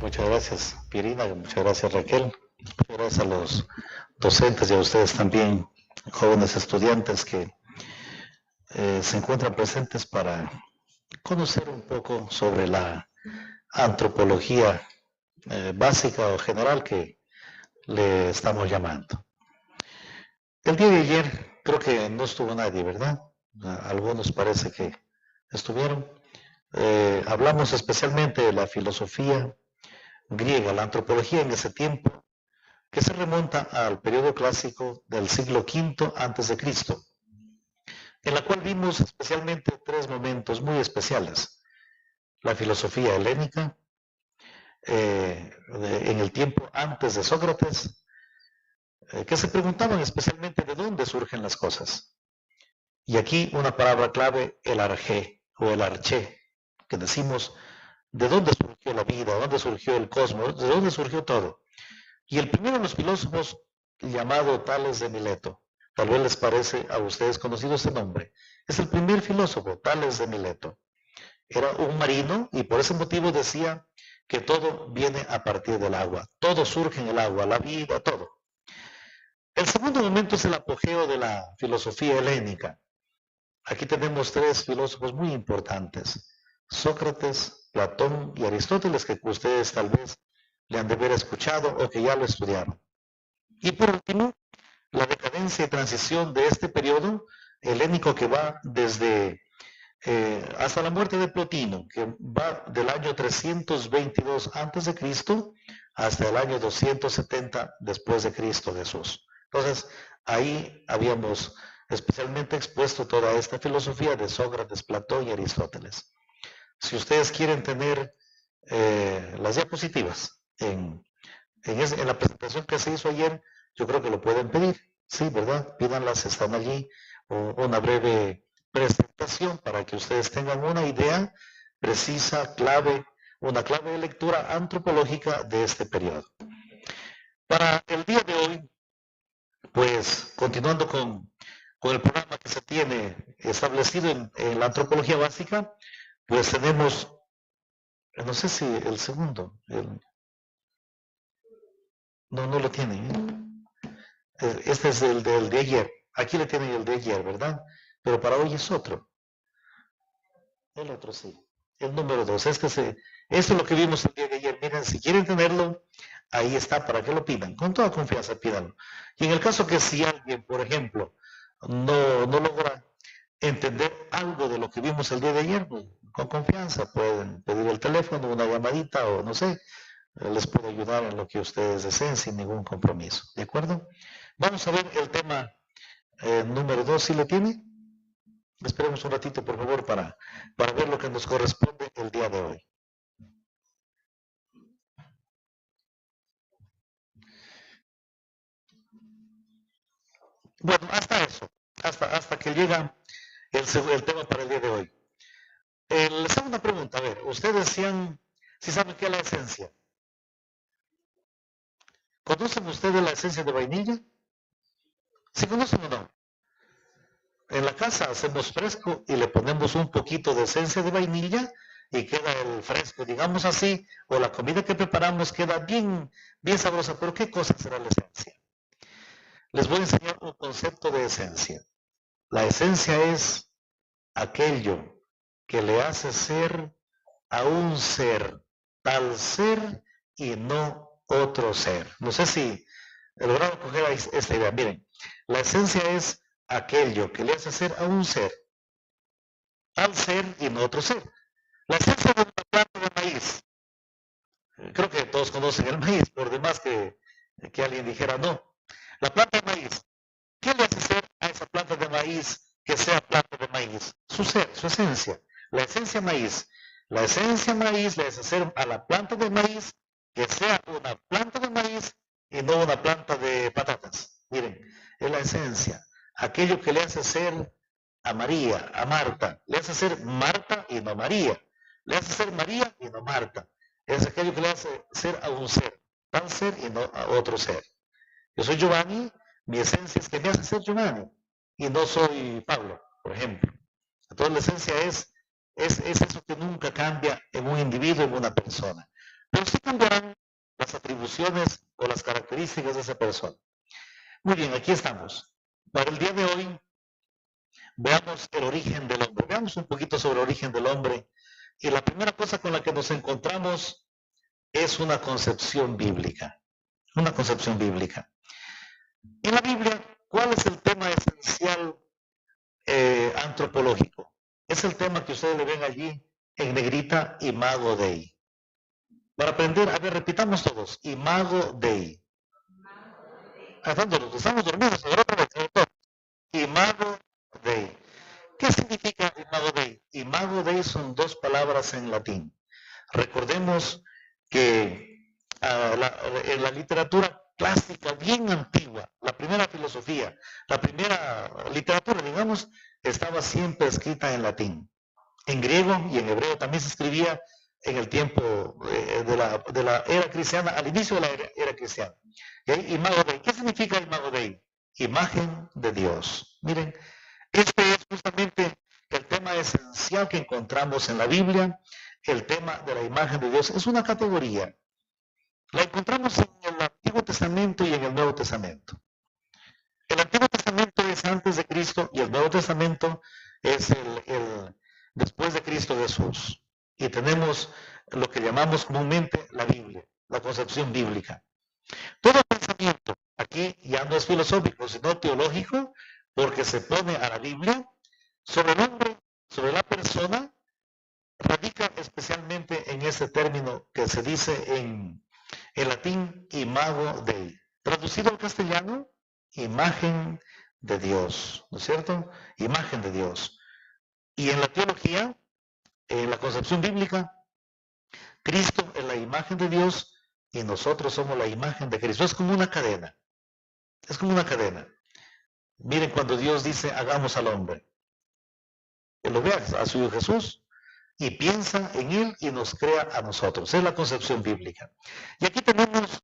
Muchas gracias, Pirina, muchas gracias, Raquel. Muchas gracias a los docentes y a ustedes también, jóvenes estudiantes que se encuentran presentes para conocer un poco sobre la antropología básica o general que le estamos llamando. El día de ayer creo que no estuvo nadie, ¿verdad? Algunos parece que estuvieron. Hablamos especialmente de la filosofía griega, la antropología en ese tiempo, que se remonta al periodo clásico del siglo V antes de Cristo, en la cual vimos especialmente tres momentos muy especiales. La filosofía helénica, en el tiempo antes de Sócrates, que se preguntaban especialmente de dónde surgen las cosas. Y aquí una palabra clave, el arjé o el arché, que decimos de dónde surgió la vida, de dónde surgió el cosmos, de dónde surgió todo. Y el primero de los filósofos, llamado Tales de Mileto, tal vez les parece a ustedes conocido ese nombre, es el primer filósofo, Tales de Mileto. Era un marino y por ese motivo decía que todo viene a partir del agua, todo surge en el agua, la vida, todo. El segundo momento es el apogeo de la filosofía helénica. Aquí tenemos tres filósofos muy importantes, Sócrates, Platón y Aristóteles, que ustedes tal vez le han de haber escuchado o que ya lo estudiaron. Y por último, la decadencia y transición de este periodo helénico que va desde hasta la muerte de Plotino, que va del año 322 a.C. hasta el año 270 después de Cristo Jesús. Entonces, ahí habíamos especialmente expuesto toda esta filosofía de Sócrates, Platón y Aristóteles. Si ustedes quieren tener las diapositivas en la presentación que se hizo ayer, yo creo que lo pueden pedir, sí, ¿verdad? Pídanlas, están allí, o una breve presentación para que ustedes tengan una idea precisa, clave, una clave de lectura antropológica de este periodo. Para el día de hoy, pues continuando con el programa que se tiene establecido en la antropología básica, pues tenemos, no sé si el segundo, no lo tienen, este es el del de ayer, aquí le tienen el de ayer, ¿verdad? Pero para hoy es otro, el otro sí, el número 2, esto es lo que vimos el día de ayer, miren, si quieren tenerlo, ahí está para que lo pidan, con toda confianza pídanlo. Y en el caso que si alguien, por ejemplo, no logra entender algo de lo que vimos el día de ayer, pues, con confianza pueden pedir el teléfono, una llamadita o no sé, les puedo ayudar en lo que ustedes deseen sin ningún compromiso, ¿de acuerdo? Vamos a ver el tema número 2, ¿si lo tiene? Esperemos un ratito, por favor, para ver lo que nos corresponde el día de hoy. Bueno, hasta eso, hasta que llega el tema para el día de hoy. Les hago una pregunta, a ver, ustedes si saben qué es la esencia. ¿Conocen ustedes la esencia de vainilla? ¿Sí conocen o no? En la casa hacemos fresco y le ponemos un poquito de esencia de vainilla y queda el fresco, digamos así, o la comida que preparamos queda bien sabrosa. ¿Pero qué cosa será la esencia? Les voy a enseñar un concepto de esencia. La esencia es aquello que le hace ser a un ser, tal ser y no otro ser. No sé si lograron coger esta idea. Miren, la esencia es aquello que le hace ser a un ser, tal ser y no otro ser. La esencia de una planta de maíz. Creo que todos conocen el maíz, por demás que alguien dijera no. La planta de maíz. ¿Qué le hace ser a esa planta de maíz que sea planta de maíz? Su ser, su esencia. La esencia maíz. La esencia maíz le hace ser a la planta de maíz que sea una planta de maíz y no una planta de patatas. Miren, es la esencia. Aquello que le hace ser a María, a Marta. Le hace ser Marta y no María. Le hace ser María y no Marta. Es aquello que le hace ser a un ser. Tal ser y no a otro ser. Yo soy Giovanni, mi esencia es que me hace ser Giovanni y no soy Pablo, por ejemplo. Entonces la esencia es eso que nunca cambia en un individuo, en una persona. pero sí cambiarán las atribuciones o las características de esa persona. Muy bien, aquí estamos. Para el día de hoy, veamos el origen del hombre. Veamos un poquito sobre el origen del hombre. Y la primera cosa con la que nos encontramos es una concepción bíblica. Una concepción bíblica. En la Biblia, ¿cuál es el tema esencial antropológico? Es el tema que ustedes le ven allí en negrita, Imago Dei. Para aprender, a ver, repitamos todos. Imago Dei. Estamos dormidos, ahora otra vez. Imago Dei. ¿Qué significa Imago Dei? Imago Dei son dos palabras en latín. Recordemos que en la literatura clásica bien antigua, la primera filosofía, la primera literatura, digamos, estaba siempre escrita en latín. En griego y en hebreo también se escribía en el tiempo de la era cristiana, al inicio de la era cristiana. Imago Dei. ¿Qué significa Imago Dei? Imagen de Dios. Miren, este es justamente el tema esencial que encontramos en la Biblia. El tema de la imagen de Dios es una categoría. La encontramos en el Antiguo Testamento y en el Nuevo Testamento. El Antiguo Testamento es antes de Cristo y el Nuevo Testamento es el después de Cristo Jesús. Y tenemos lo que llamamos comúnmente la Biblia, la concepción bíblica. Todo pensamiento, aquí ya no es filosófico, sino teológico, porque se pone a la Biblia, sobre el hombre, sobre la persona, radica especialmente en ese término que se dice en latín, imago Dei. Traducido al castellano, imagen de Dios, ¿no es cierto? Imagen de Dios. Y en la teología, en la concepción bíblica, Cristo es la imagen de Dios y nosotros somos la imagen de Cristo. Es como una cadena. Es como una cadena. Miren cuando Dios dice, hagamos al hombre. Él lo ve a su Hijo Jesús y piensa en Él y nos crea a nosotros. Es la concepción bíblica. Y aquí tenemos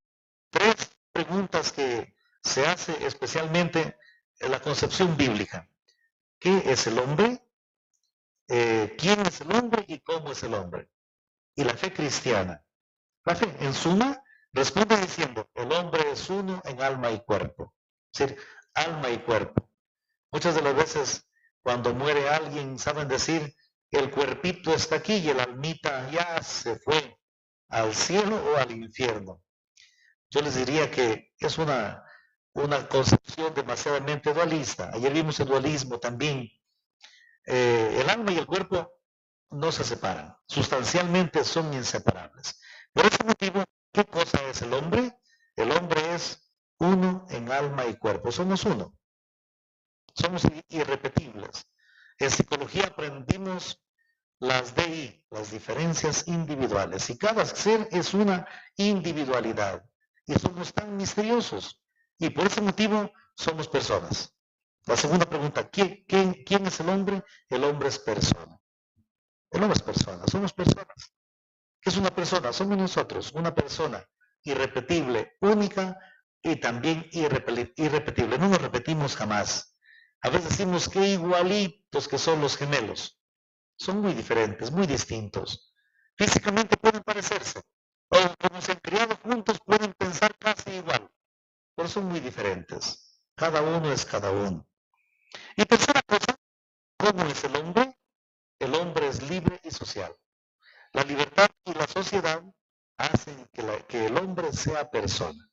tres preguntas que se hace especialmente en la concepción bíblica. ¿Qué es el hombre? ¿Quién es el hombre y cómo es el hombre? Y la fe cristiana. La fe, en suma, responde diciendo, el hombre es uno en alma y cuerpo. Es decir, alma y cuerpo. Muchas de las veces, cuando muere alguien, saben decir, el cuerpito está aquí y el almita ya se fue al cielo o al infierno. Yo les diría que es una concepción demasiadamente dualista. Ayer vimos el dualismo también. El alma y el cuerpo no se separan, sustancialmente son inseparables. Por ese motivo, ¿qué cosa es el hombre? El hombre es uno en alma y cuerpo, somos uno, somos irrepetibles. En psicología aprendimos las DI, las diferencias individuales, y cada ser es una individualidad, y somos tan misteriosos, y por ese motivo somos personas. La segunda pregunta, ¿quién es el hombre? El hombre es persona. El hombre es persona, somos personas. ¿Qué es una persona? Somos nosotros, una persona irrepetible, única y también irrepetible. No nos repetimos jamás. A veces decimos que igualitos que son los gemelos. Son muy diferentes, muy distintos. Físicamente pueden parecerse, o como se han criado juntos pueden pensar casi igual, pero son muy diferentes. Cada uno es cada uno. Y tercera cosa, ¿cómo es el hombre? El hombre es libre y social. La libertad y la sociedad hacen que el hombre sea persona.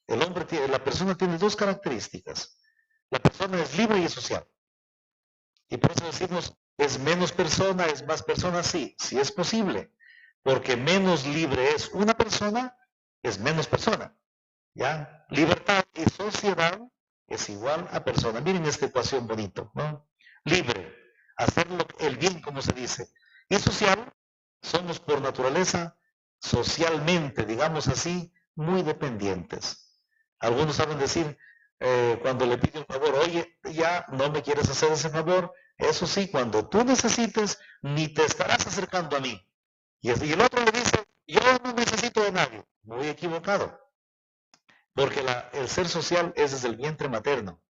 La persona tiene dos características. La persona es libre y es social. Y por eso decimos, ¿es menos persona, es más persona? Sí, sí es posible. Porque menos libre es una persona, es menos persona. ¿Ya? Libertad y sociedad es igual a persona. Miren esta ecuación bonito, ¿no? Libre, hacer el bien, como se dice. Y social, somos por naturaleza socialmente, digamos así, muy dependientes. Algunos saben decir, cuando le pide un favor, oye, ya no me quieres hacer ese favor, eso sí, cuando tú necesites, ni te estarás acercando a mí. Y el otro le dice, yo no necesito de nadie. Muy equivocado. Porque el ser social es desde el vientre materno,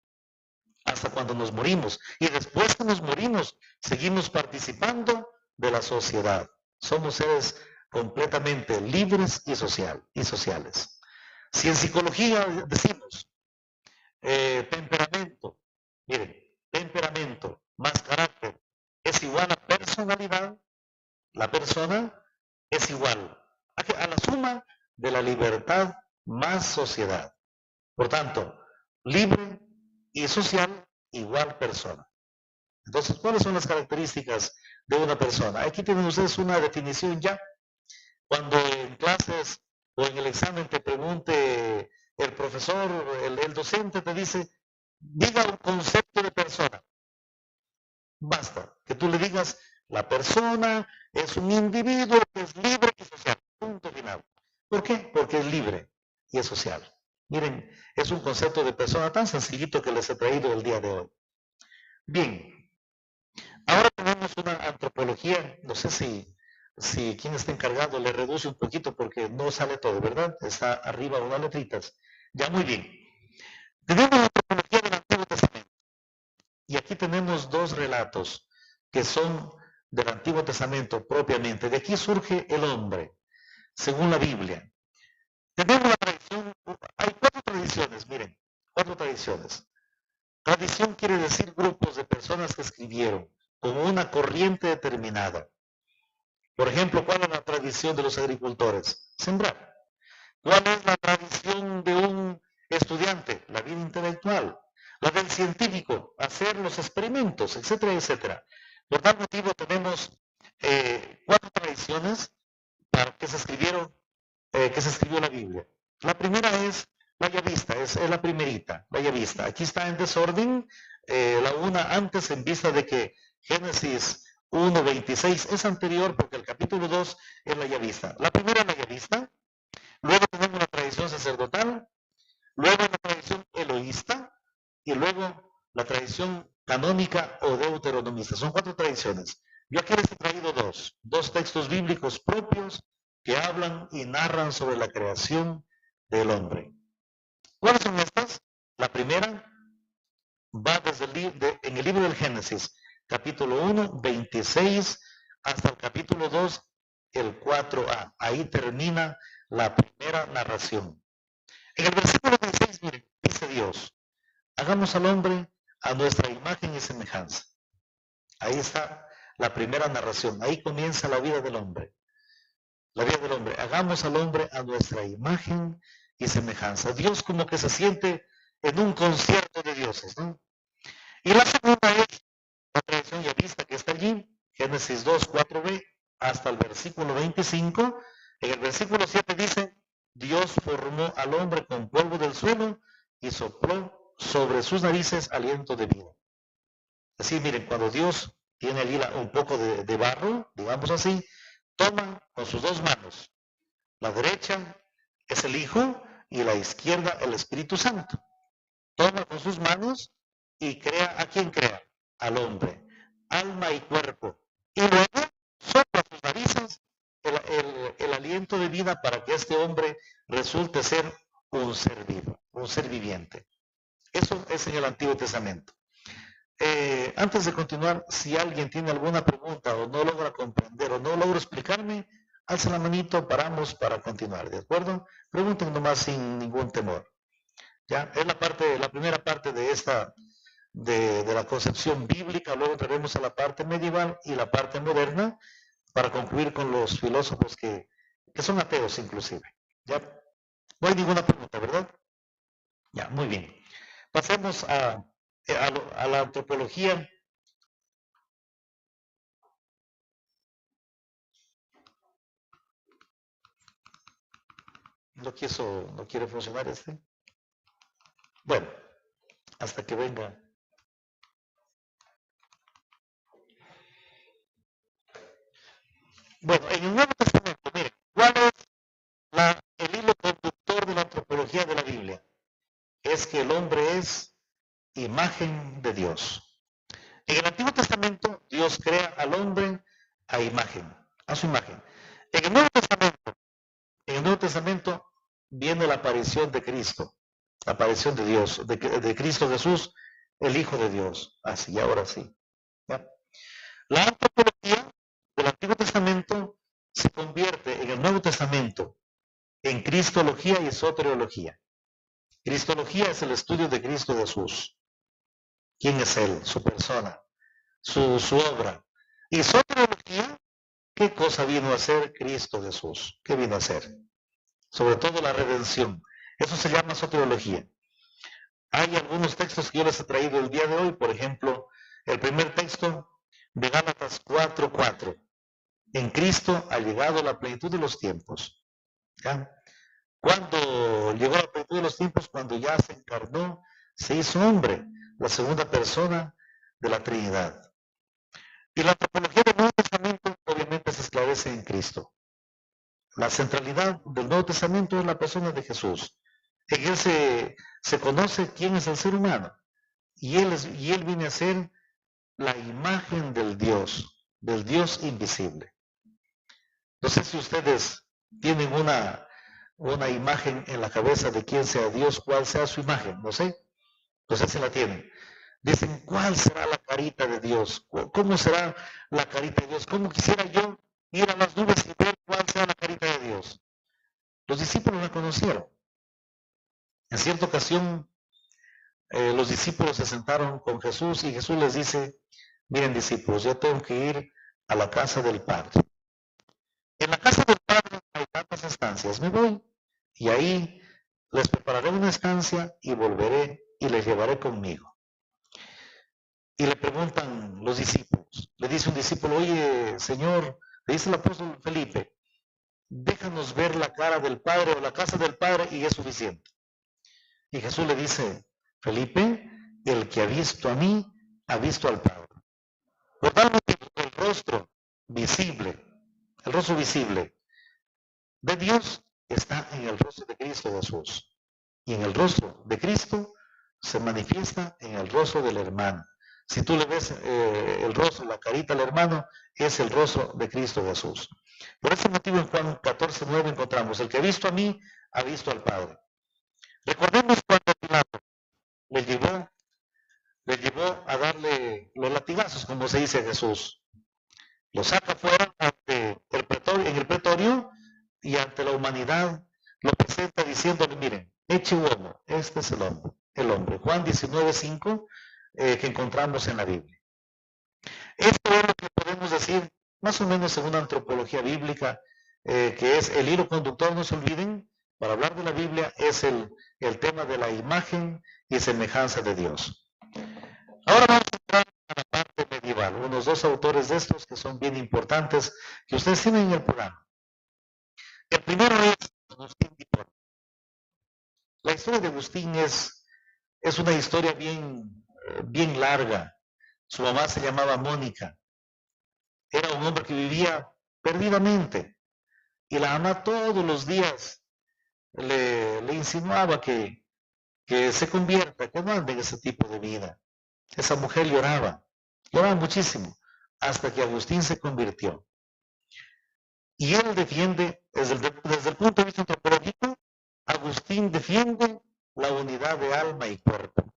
hasta cuando nos morimos. Y después que nos morimos, seguimos participando de la sociedad. Somos seres completamente libres y sociales. Si en psicología decimos temperamento, miren, temperamento más carácter es igual a personalidad, la persona es igual a la suma de la libertad más sociedad. Por tanto, libre y social igual persona. Entonces, ¿cuáles son las características de una persona? Aquí tienen ustedes una definición ya. Cuando en clases o en el examen te pregunte el profesor, el docente te dice, diga un concepto de persona. Basta, que tú le digas, la persona es un individuo que es libre y social. Punto final. ¿Por qué? Porque es libre y es social. Miren, es un concepto de persona tan sencillito que les he traído el día de hoy. Bien, ahora tenemos una antropología, no sé si quien está encargado le reduce un poquito porque no sale todo, ¿verdad? Está arriba unas letritas. Ya, muy bien. Tenemos la antropología del Antiguo Testamento. Y aquí tenemos dos relatos que son del Antiguo Testamento propiamente. De aquí surge el hombre, según la Biblia. Tenemos la tradición, hay 4 tradiciones, miren, 4 tradiciones. Tradición quiere decir grupos de personas que escribieron con una corriente determinada. Por ejemplo, ¿cuál es la tradición de los agricultores? Sembrar. ¿Cuál es la tradición de un estudiante? La vida intelectual. La del científico, hacer los experimentos, etcétera, etcétera. Por tal motivo tenemos 4 tradiciones para que se escribieron, que se escribió la Biblia. La primera es la llavista, es la primerita, la llavista. Aquí está en desorden, la una antes en vista de que Génesis 1:26 es anterior porque el capítulo 2 es la llavista. La primera es la llavista, luego tenemos la tradición sacerdotal, luego la tradición eloísta y luego la tradición canónica o deuteronomista. Son 4 tradiciones. Yo aquí les he traído dos textos bíblicos propios que hablan y narran sobre la creación del hombre. ¿Cuáles son estas? La primera va desde en el libro del Génesis, capítulo 1, 26, hasta el capítulo 2, el 4a. Ahí termina la primera narración. En el versículo 16, miren, dice Dios, hagamos al hombre a nuestra imagen y semejanza. Ahí está la primera narración, ahí comienza la vida del hombre. La vida del hombre, hagamos al hombre a nuestra imagen y semejanza. Dios como que se siente en un concierto de dioses, ¿no? Y la segunda es la tradición yavista que está allí, Génesis 2, 4b, hasta el versículo 25. En el versículo 7 dice, Dios formó al hombre con polvo del suelo y sopló sobre sus narices aliento de vida. Así, miren, cuando Dios tiene allí un poco de barro, digamos así, toma con sus 2 manos, la derecha es el Hijo y la izquierda el Espíritu Santo. Toma con sus manos y crea, ¿a quién crea? Al hombre, alma y cuerpo. Y luego sopla sus narices el aliento de vida para que este hombre resulte ser un ser vivo, un ser viviente. Eso es en el Antiguo Testamento. Antes de continuar, si alguien tiene alguna pregunta o no logra comprender o no logra explicarme, alza la manito, paramos para continuar, ¿de acuerdo? Pregunten nomás sin ningún temor. Ya, es la primera parte de esta, de la concepción bíblica, luego entraremos a la parte medieval y la parte moderna para concluir con los filósofos que son ateos inclusive. Ya, no hay ninguna pregunta, ¿verdad? Ya, muy bien. Pasemos a la antropología. No quiere funcionar este. Bueno, hasta que venga. Bueno, en el Nuevo Testamento, miren, ¿cuál es el hilo conductor de la antropología de la Biblia? Es que el hombre es imagen de Dios. En el Antiguo Testamento, Dios crea al hombre a imagen, a su imagen. En el Nuevo Testamento viene la aparición de Cristo, la aparición de Dios, de Cristo Jesús, el Hijo de Dios. Así, ahora sí. ¿Ya? La antropología del Antiguo Testamento se convierte en el Nuevo Testamento en Cristología y Soteriología. Cristología es el estudio de Cristo Jesús. ¿Quién es Él? Su persona, su obra. Y soteriología, ¿qué cosa vino a hacer Cristo Jesús? ¿Qué vino a hacer? Sobre todo la redención. Eso se llama soteriología. Hay algunos textos que yo les he traído el día de hoy, por ejemplo, el primer texto de Gálatas 4:4. En Cristo ha llegado la plenitud de los tiempos. ¿Ya? Cuando llegó la plenitud de los tiempos, cuando ya se encarnó, se hizo hombre, la segunda persona de la Trinidad. Y la antropología del Nuevo Testamento obviamente se esclarece en Cristo. La centralidad del Nuevo Testamento es la persona de Jesús. En él se conoce quién es el ser humano. Y él viene a ser la imagen del Dios invisible. No sé si ustedes tienen una imagen en la cabeza de quién sea Dios, cuál sea su imagen, no sé si la tienen. Dicen, ¿cuál será la carita de Dios? ¿Cómo será la carita de Dios? ¿Cómo quisiera yo ir a las nubes y ver cuál será la carita de Dios? Los discípulos la conocieron. En cierta ocasión, los discípulos se sentaron con Jesús y Jesús les dice, miren discípulos, yo tengo que ir a la casa del Padre. En la casa del Padre hay tantas estancias, me voy y ahí les prepararé una estancia y volveré y les llevaré conmigo. Y le preguntan los discípulos, le dice un discípulo, oye Señor, le dice el apóstol Felipe, déjanos ver la cara del Padre o la casa del Padre y es suficiente. Y Jesús le dice, Felipe, el que ha visto a mí, ha visto al Padre. Por tal motivo, el rostro visible de Dios está en el rostro de Cristo Jesús. Y en el rostro de Cristo se manifiesta en el rostro del hermano. Si tú le ves el rostro, la carita al hermano, es el rostro de Cristo Jesús. Por ese motivo en Juan 14:9 encontramos, el que ha visto a mí, ha visto al Padre. Recordemos cuando Pilato le llevó a darle los latigazos, como se dice a Jesús. Lo saca fuera en el pretorio y ante la humanidad lo presenta diciéndole, miren, eche homo, este es el hombre. Juan 19:5 que encontramos en la Biblia. Esto es lo que podemos decir más o menos en una antropología bíblica, que es el hilo conductor, no se olviden, para hablar de la Biblia es el tema de la imagen y semejanza de Dios. Ahora vamos a entrar a la parte medieval, unos dos autores de estos que son bien importantes, que ustedes tienen en el programa. El primero es Agustín de Hipona. La historia de Agustín es una historia bien larga. Su mamá se llamaba Mónica. Era un hombre que vivía perdidamente. Y la mamá todos los días le insinuaba que se convierta, que no ande en ese tipo de vida. Esa mujer lloraba muchísimo, hasta que Agustín se convirtió. Y él defiende, desde el punto de vista antropológico, Agustín defiende la unidad de alma y cuerpo.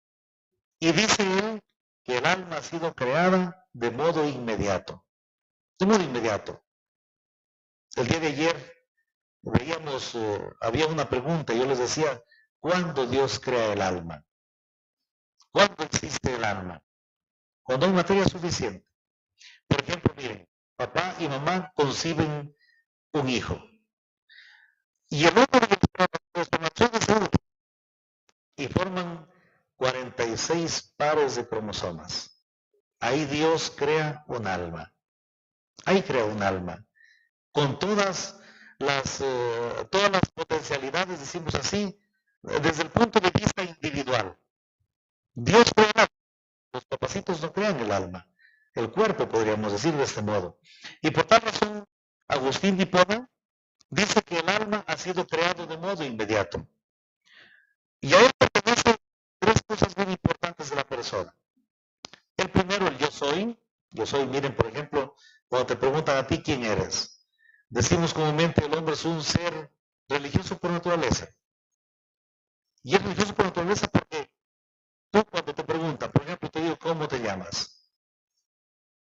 Y dice él que el alma ha sido creada de modo inmediato. De modo inmediato. El día de ayer veíamos, había una pregunta, y yo les decía, ¿cuándo Dios crea el alma? ¿Cuándo existe el alma? Cuando hay materia suficiente. Por ejemplo, miren, papá y mamá conciben un hijo. Y el otro de los espermatozoides se unen y forman 46 pares de cromosomas. Ahí Dios crea un alma. Ahí crea un alma. Con todas las potencialidades, decimos así, desde el punto de vista individual. Dios crea el alma. Los papacitos no crean el alma. El cuerpo, podríamos decir de este modo. Y por tal razón, Agustín de Hipona dice que el alma ha sido creado de modo inmediato. Y a él pertenecen tres cosas bien importantes de la persona. El primero, el yo soy. Yo soy, miren, por ejemplo, cuando te preguntan a ti quién eres, decimos comúnmente el hombre es un ser religioso por naturaleza. Y es religioso por naturaleza porque tú cuando te preguntan, por ejemplo, te digo, ¿cómo te llamas?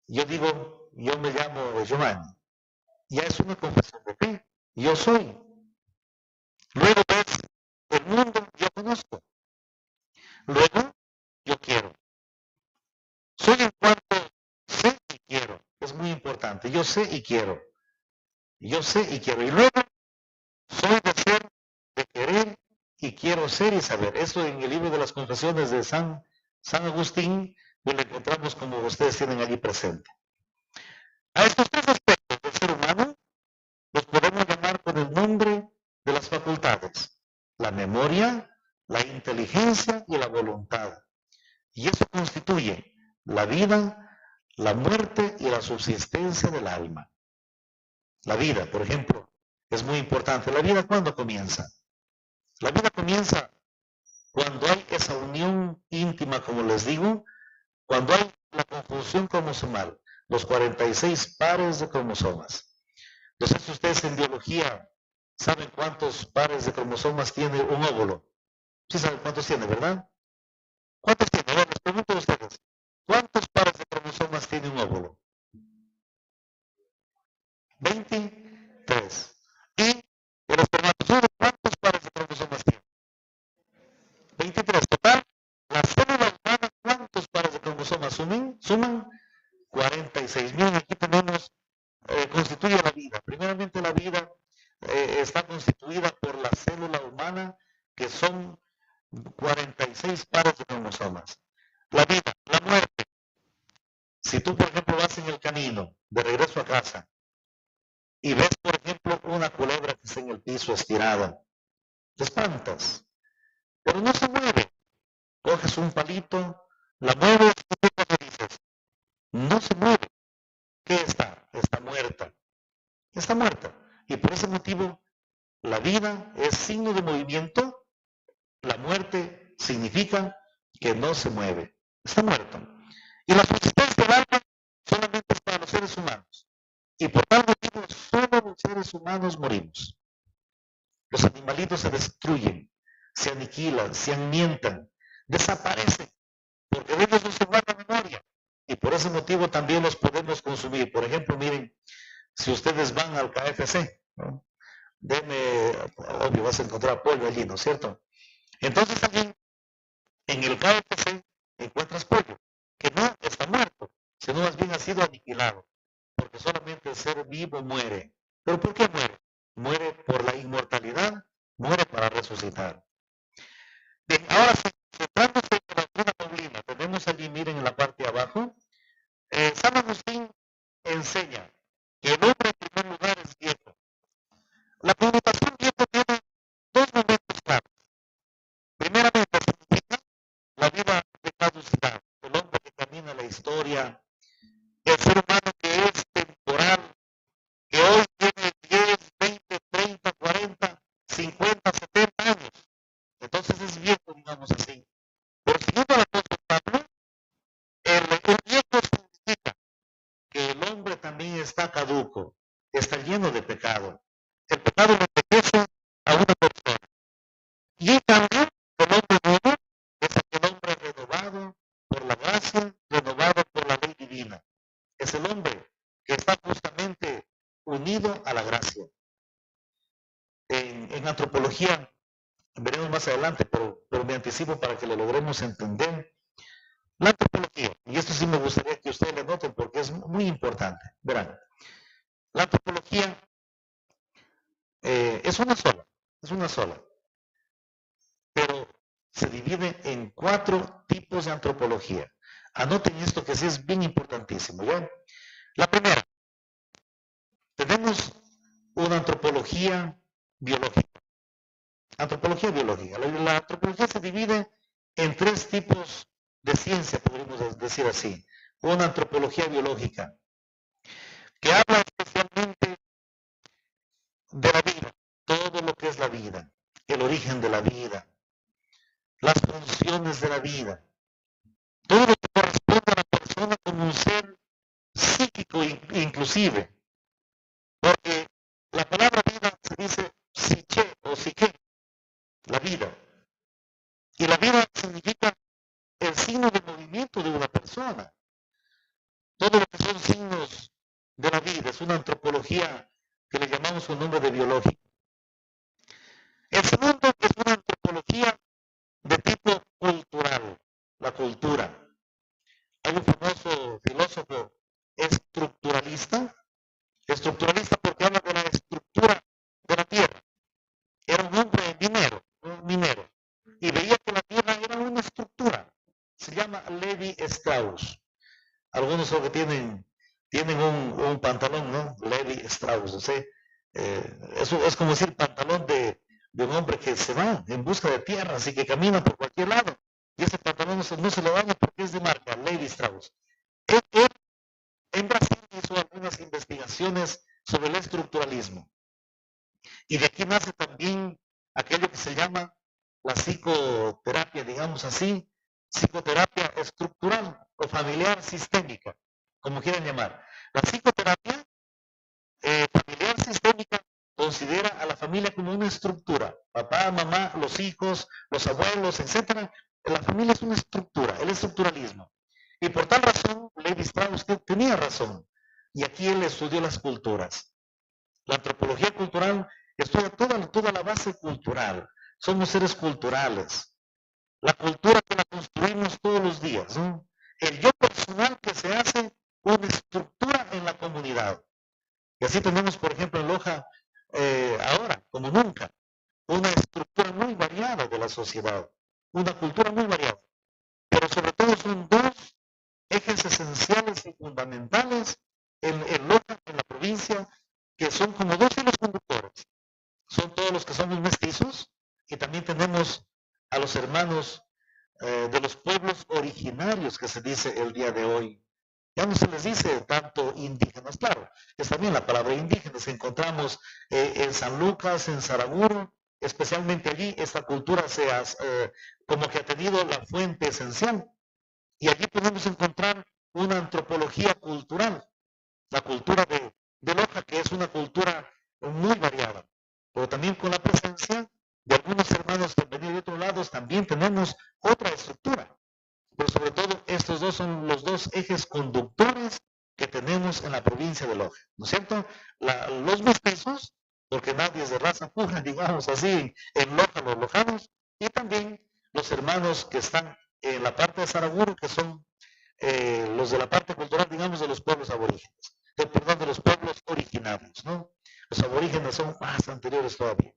Yo digo, yo me llamo Giovanni. Ya es una confesión de fe. yo soy. Luego ves el mundo, yo conozco. Luego, yo quiero. Soy en cuanto sé y quiero. Es muy importante. Yo sé y quiero. Yo sé y quiero. Y luego, soy de ser, de querer y quiero ser y saber. Eso en el libro de las confesiones de San Agustín, pues lo encontramos como ustedes tienen allí presente. A estos tres aspectos del ser humano los podemos llamar con el nombre de las facultades: la memoria, la inteligencia y la voluntad. Y eso constituye la vida, la muerte y la subsistencia del alma. La vida, por ejemplo, es muy importante. ¿La vida cuándo comienza? La vida comienza cuando hay esa unión íntima, como les digo, cuando hay la conjunción cromosomal, los 46 pares de cromosomas. No sé si ustedes en biología saben cuántos pares de cromosomas tiene un óvulo. Sí saben cuántos tiene, ¿verdad? ¿Cuántos tiene? A ver, les pregunto a ustedes. ¿Cuántos pares de cromosomas tiene un óvulo? 23. ¿Y el espermatozoide cuántos pares de cromosomas tiene? 23. Total, la célula humana, ¿cuántos pares de cromosomas suman? 46. Miren, aquí tenemos, constituye la vida. Primeramente, la vida está constituida por la célula humana, que son 46 pares de cromosomas. La vida, la muerte. Si tú, por ejemplo, vas en el camino de regreso a casa y ves, por ejemplo, una culebra que está en el piso estirada, te espantas, pero no se mueve. Coges un palito, la mueves y ¿qué dices? No se mueve. ¿Qué está? Está muerta. Está muerta. Y por ese motivo, la vida es signo de movimiento, la muerte significa que no se mueve. Está muerto. Y la subsistencia del alma solamente es para los seres humanos. Y por tal motivo, solo los seres humanos morimos. Los animalitos se destruyen, se aniquilan, se amientan, desaparecen, porque de ellos no se guarda memoria. Y por ese motivo también los podemos consumir. Por ejemplo, miren, si ustedes van al KFC, ¿no? Obvio, vas a encontrar pollo allí, ¿no es cierto? Entonces allí, en el KFC, encuentras pollo, que no está muerto, sino más bien ha sido aniquilado, porque solamente el ser vivo muere. ¿Pero por qué muere? Muere por la inmortalidad, muere para resucitar. Bien, ahora sí, centrándose en la doctrina paulina, tenemos allí, miren en la parte de abajo, San Agustín enseña que el hombre en primer lugar es viejo. La connotación viejo tiene dos momentos claros. Primeramente significa la vida de caducidad, el hombre que camina la historia, el ser humano que es temporal, que hoy tiene 10, 20, 30, 40, 50, 70 años. Entonces es viejo, digamos así. Pero siguiendo la cosa Pablo, el viejo significa que el hombre también está caduco, está lleno de pecado. El pecado le envejece a una persona. Y en cambio, el hombre nuevo es aquel hombre renovado por la gracia, renovado por la ley divina. Es el hombre que está justamente unido a la gracia. En antropología, veremos más adelante, pero me anticipo para que lo logremos entender. La antropología, y esto sí me gustaría que ustedes lo noten porque es muy importante. Verán, la antropología es una sola, pero se divide en 4 tipos de antropología. Anoten esto que sí es bien importantísimo, ¿ya? La primera, tenemos una antropología biológica. Antropología biológica. La antropología se divide en 3 tipos de ciencia, podríamos decir así. Una antropología biológica, que habla especialmente de la vida, todo lo que es la vida, el origen de la vida, las funciones de la vida, todo lo que corresponde a la persona como un ser psíquico inclusive, porque la palabra vida se dice psique o psique, la vida, y la vida significa el signo de movimiento de una persona. Todo lo que son signos de la vida es una antropología que le llamamos un nombre de biológico. El segundo es una antropología de tipo cultural, la cultura. Hay un famoso filósofo estructuralista porque habla de la estructura de la tierra. Era un hombre minero, un minero, y veía que la tierra era una estructura. Se llama Levi Strauss. Algunos solo que tienen un pantalón, ¿no? Levi Strauss, ¿no sé? Eso es como decir pantalón de un hombre que se va en busca de tierra, así que camina por cualquier lado. Y ese pantalón no se lo daña porque es de marca, Levi Strauss. Él en Brasil hizo algunas investigaciones sobre el estructuralismo. Y de aquí nace también aquello que se llama la psicoterapia, digamos así, psicoterapia estructural o familiar sistémica, como quieran llamar. La psicoterapia familiar sistémica considera a la familia como una estructura. Papá, mamá, los hijos, los abuelos, etc. La familia es una estructura, el estructuralismo. Y por tal razón, Levi Strauss tenía razón. Y aquí él estudió las culturas. La antropología cultural estudia toda la base cultural. Somos seres culturales. La cultura que la construimos todos los días, ¿no? El yo personal que se hace una estructura en la comunidad. Y así tenemos, por ejemplo, en Loja, ahora, como nunca, una estructura muy variada de la sociedad, una cultura muy variada. Pero sobre todo son dos ejes esenciales y fundamentales en Loja, en la provincia, que son como dos hilos conductores. Son todos los que somos mestizos y también tenemos a los hermanos de los pueblos originarios que se dice el día de hoy. Ya no se les dice tanto indígenas, claro, es también la palabra indígenas que encontramos en San Lucas, en Saraguro, especialmente allí esta cultura como que ha tenido la fuente esencial. Y allí podemos encontrar una antropología cultural, la cultura de Loja, que es una cultura muy variada, pero también con la presencia de algunos hermanos que han venido de otros lados, también tenemos otra estructura. Pero sobre todo, estos dos son los dos ejes conductores que tenemos en la provincia de Loja, ¿no es cierto? Los mestizos, porque nadie es de raza pura, digamos así, en Loja, los lojanos, y también los hermanos que están en la parte de Saraguro, que son los de la parte cultural, digamos, de los pueblos aborígenes, perdón, de los pueblos originarios, ¿no? Los aborígenes son más anteriores todavía.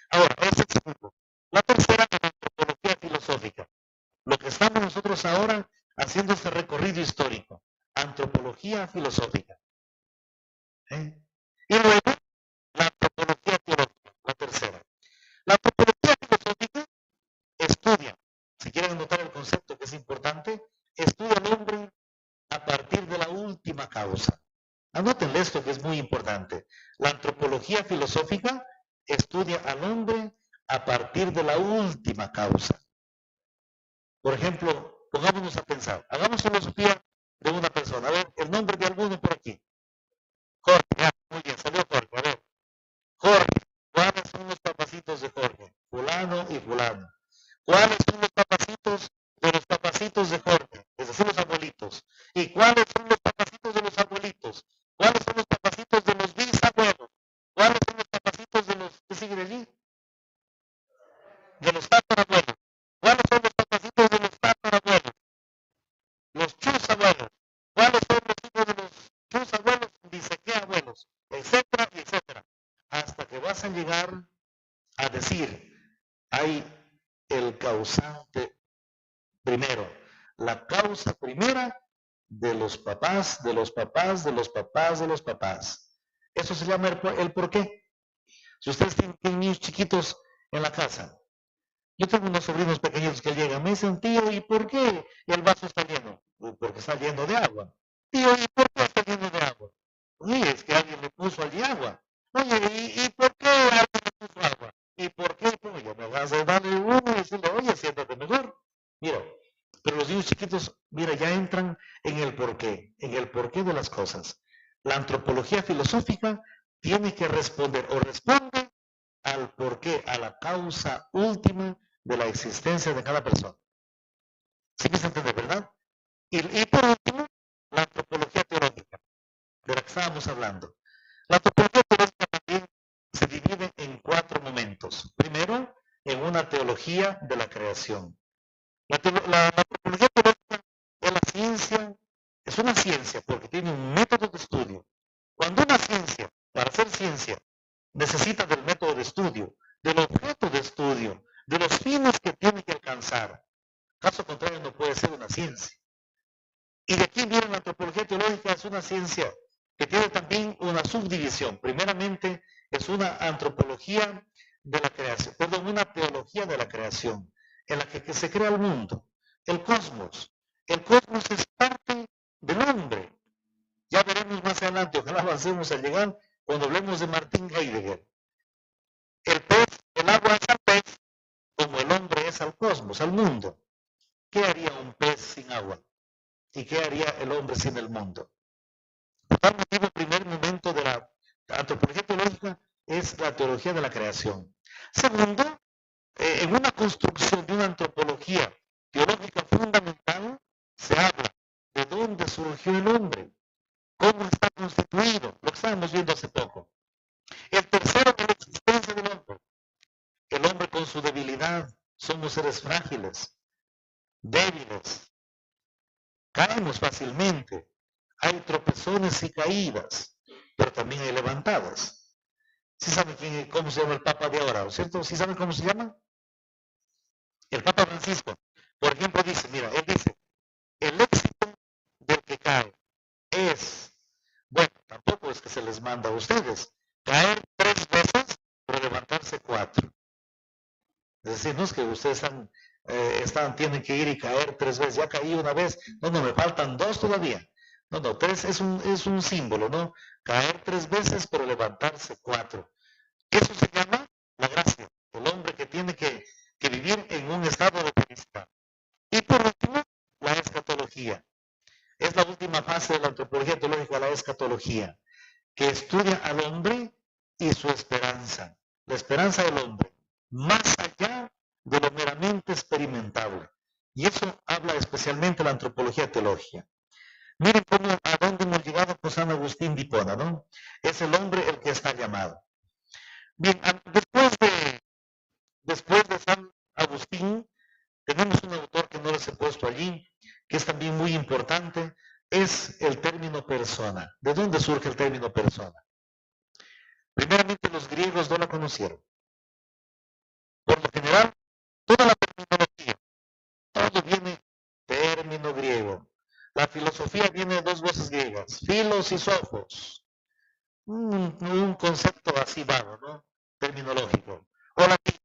Ahora, ese es el segundo. La tercera es la antropología filosófica. Lo que estamos nosotros ahora haciendo este recorrido histórico, antropología filosófica. Y luego, la antropología teológica, la tercera. La antropología filosófica estudia, si quieren anotar el concepto que es importante, estudia al hombre a partir de la última causa. Anótenle esto que es muy importante. La antropología filosófica estudia al hombre a partir de la última causa. Por ejemplo, pongámonos a pensar, hagamos filosofía de una persona. A ver, el nombre de alguno por aquí. Jorge, muy bien, salió Jorge. A ver, Jorge, ¿cuáles son los papacitos de Jorge? Fulano y fulano. ¿Cuáles son los papacitos de Jorge? Es decir, los abuelitos. ¿Y cuáles son los papacitos de los abuelitos? ¿Cuáles son los papacitos de los bisabuelos? ¿Cuáles son los papacitos de los, ¿qué sigue de allí? De los tatarabuelos. ¿Cuáles son los papacitos de los tatarabuelos? Los chusabuelos. ¿Cuáles son los hijos de los chusabuelos? Dice qué abuelos, etcétera, etcétera. Hasta que vas a llegar a decir, hay el causante primero, la causa primera de los papás, de los papás, de los papás, de los papás. Eso se llama el por qué. Si ustedes tienen niños chiquitos en la casa, yo tengo unos sobrinos pequeños que llegan, me dicen, tío, ¿y por qué el vaso está lleno? Porque está lleno de agua. Tío, ¿y por qué está lleno de agua? Oye, es que alguien le puso allí agua. Oye, ¿y por qué alguien le puso agua? ¿Y por qué? Pues ya me vas a darle uno y decirle, oye, siéntate mejor. Mira, pero los niños chiquitos, mira, ya entran en el porqué de las cosas. La antropología filosófica tiene que responder o responde al porqué, a la causa última de la existencia de cada persona. ¿Sí me se entiende, verdad? Y por último, la antropología teológica, de la que estábamos hablando. La antropología teológica también se divide en 4 momentos. Primero, en una teología de la creación. La antropología teológica es la ciencia, es una ciencia porque tiene un método de estudio. Cuando una ciencia, para ser ciencia, necesita del método de estudio, del objeto de estudio, de los fines que tiene que alcanzar. Caso contrario, no puede ser una ciencia. Y de aquí viene la antropología teológica, es una ciencia que tiene también una subdivisión. Primeramente, es una antropología de la creación, perdón, una teología de la creación, en la que se crea el mundo, el cosmos. El cosmos es parte del hombre. Ya veremos más adelante, ojalá avancemos al llegar cuando hablemos de Martin Heidegger. El pez, el agua es al pez, como el hombre es al cosmos, al mundo. ¿Qué haría un pez sin agua? ¿Y qué haría el hombre sin el mundo? Por tal motivo, el primer momento de la antropología teológica es la teología de la creación. Segundo, en una construcción de una antropología teológica fundamental, se habla de dónde surgió el hombre, cómo está constituido, lo que estábamos viendo hace poco. El tercero, de la existencia del hombre. El hombre con su debilidad, somos seres frágiles, débiles, caemos fácilmente, hay tropezones y caídas, pero también hay levantadas. ¿Sí saben cómo se llama el Papa de ahora, cierto? ¿Sí saben cómo se llama? El Papa Francisco, por ejemplo, dice, mira, él dice, el éxito del que cae es, bueno, tampoco es que se les manda a ustedes, caer 3 veces, pero levantarse 4. Es decir, no es que ustedes tienen que ir y caer 3 veces, ya caí una vez, no, me faltan 2 todavía. No, 3 es un símbolo, ¿no? Caer 3 veces, pero levantarse 4. Eso se llama la gracia, el hombre que tiene que vivir en un estado de felicidad. Y por último, la escatología. Es la última fase de la antropología teológica, la escatología, que estudia al hombre y su esperanza, la esperanza del hombre, más allá de lo meramente experimentable. Y eso habla especialmente la antropología teológica. Miren a dónde hemos llegado con San Agustín de Hipona, ¿no? Es el hombre el que está llamado. Bien, después de San Agustín, tenemos un autor que no les he puesto allí, que es también muy importante, es el término persona. ¿De dónde surge el término persona? Primeramente los griegos no la conocieron. Por lo general, toda la terminología, todo viene término griego. La filosofía viene de 2 voces griegas, filos y sofos. Un concepto así vago, ¿no? Terminológico. O latín.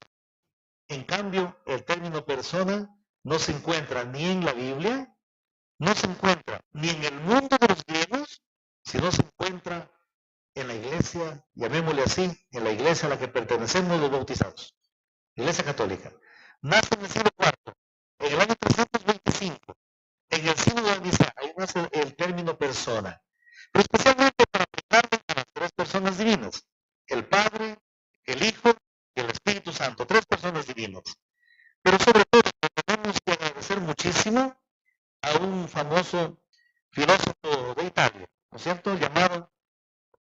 En cambio, el término persona no se encuentra ni en la Biblia, no se encuentra ni en el mundo de los griegos, sino se encuentra en la iglesia, llamémosle así, en la iglesia a la que pertenecemos los bautizados, Iglesia Católica. Nace en el siglo IV, en el año 325, en el sínodo de Nicea, ahí nace el término persona, pero especialmente para aplicarlo a las 3 personas divinas, el Padre, el Hijo y el Espíritu Santo, 3 personas divinas. Pero sobre todo tenemos que agradecer muchísimo a un famoso filósofo de Italia, ¿no es cierto?, llamado,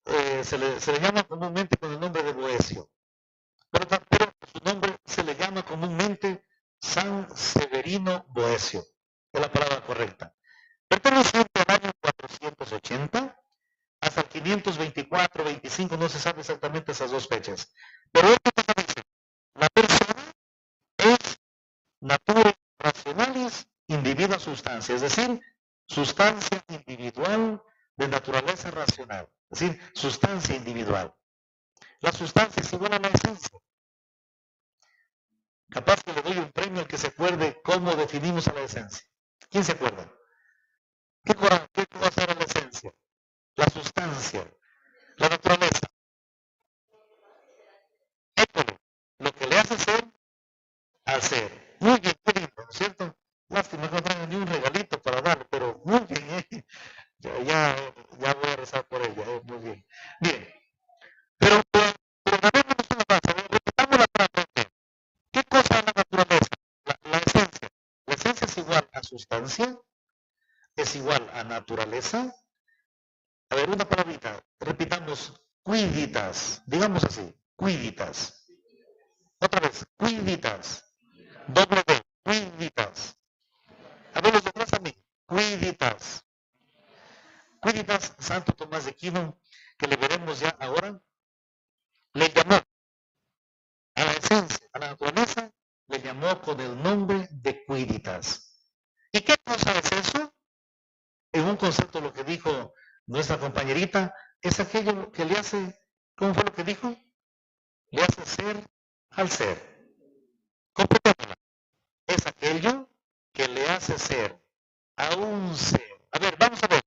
se le llama comúnmente con el nombre de Boecio, pero su nombre se le llama comúnmente San Severino Boecio, es la palabra correcta. Perteneciente al año 480 hasta el 524-25, no se sabe exactamente esas 2 fechas, pero esto dice, la persona es natura racionalis individua sustancia, es decir, sustancia individual de naturaleza racional, es decir, sustancia individual. La sustancia es igual a la esencia. Capaz que le doy un premio al que se acuerde cómo definimos a la esencia. ¿Quién se acuerda? ¿Qué cosa era la esencia? La sustancia, la naturaleza. École, lo que le hace ser, hacer. Muy bien, qué lindo, ¿no es cierto? Lástima que no traigan ni un regalito para darle, pero muy bien, ¿eh? Ya voy a rezar por ella, muy bien. Bien, pero dámonos una base, repitamos la frase. ¿Qué cosa es la naturaleza? La esencia. La esencia es igual a sustancia, es igual a naturaleza. A ver, una palabrita, repitamos Cuiditas. Digamos así, cuiditas. Otra vez, cuiditas. Doble D, cuiditas. A ver los demás a mí, cuiditas. Cuiditas, Santo Tomás de Aquino, que le veremos ya ahora, le llamó a la esencia, a la naturaleza, le llamó con el nombre de cuiditas. ¿Y qué cosa es eso? En un concepto lo que dijo nuestra compañerita, es aquello que le hace, ¿cómo fue lo que dijo? Le hace ser al ser. Completémosla. Es aquello que le hace ser a un ser. A ver, vamos a ver.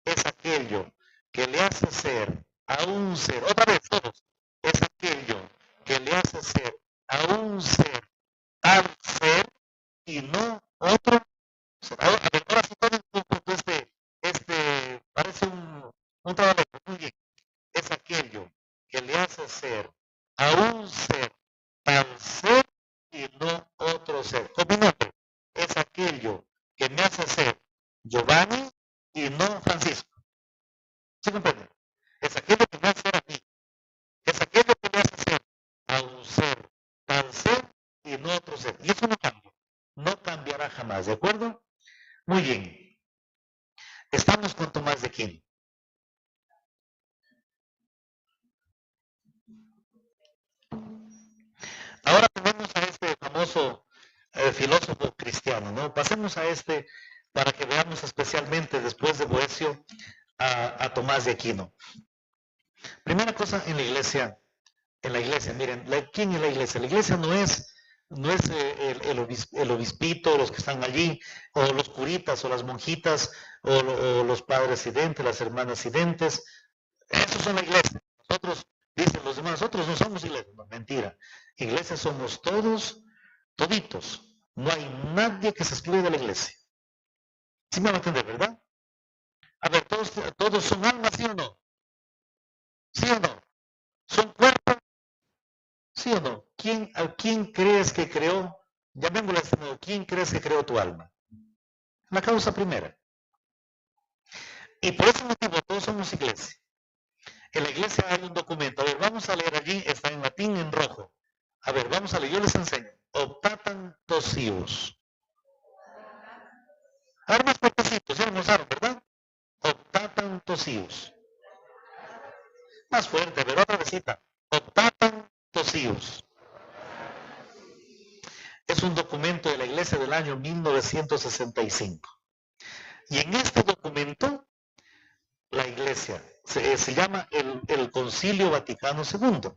Es aquello que le hace ser a un ser. Otra vez, todos. Es aquello que le hace ser a un ser al ser y no otro ser. A ver, ahora sí todos juntos parece un trabajo. Muy bien. Es aquello que le hace ser a un ser tal ser y no otro ser. Con mi nombre, es aquello que me hace ser Giovanni y no Francisco. ¿Sí comprenden? Es aquello que me hace ser a mí. Es aquello que me hace ser a un ser tal ser y no otro ser. Y eso no cambia. No cambiará jamás, ¿de acuerdo? Muy bien. Estamos con Tomás de Aquino. Ahora tenemos a este famoso filósofo cristiano, ¿no? Pasemos a este para que veamos especialmente después de Boecio a Tomás de Aquino. Primera cosa en la iglesia, miren, ¿quién es la iglesia? La iglesia no es el obispito, los que están allí, o los curitas, o las monjitas, o los padres sidentes, las hermanas sidentes. Esos son la iglesia. Nosotros, dicen los demás, nosotros no somos iglesia. No, mentira. Iglesia somos todos, toditos. No hay nadie que se excluya de la iglesia. ¿Sí me va a entender, verdad? A ver, todos son almas, ¿sí o no? ¿Sí o no? ¿Son cuerpos? ¿Sí o no? ¿A quién crees que creó? Llamémoslo de este modo. ¿Quién crees que creó tu alma? La causa primera. Y por ese motivo todos somos iglesia. En la iglesia hay un documento. A ver, vamos a leer allí, está en latín en rojo. A ver, vamos a leer, yo les enseño. Optatan tosius. A ver, más fuertecitos, ya almorzaron, ¿verdad? Optatan tosius. Más fuerte, pero otra vecita. Optatan tosius. Es un documento de la iglesia del año 1965. Y en este documento, la iglesia se llama el Concilio Vaticano II.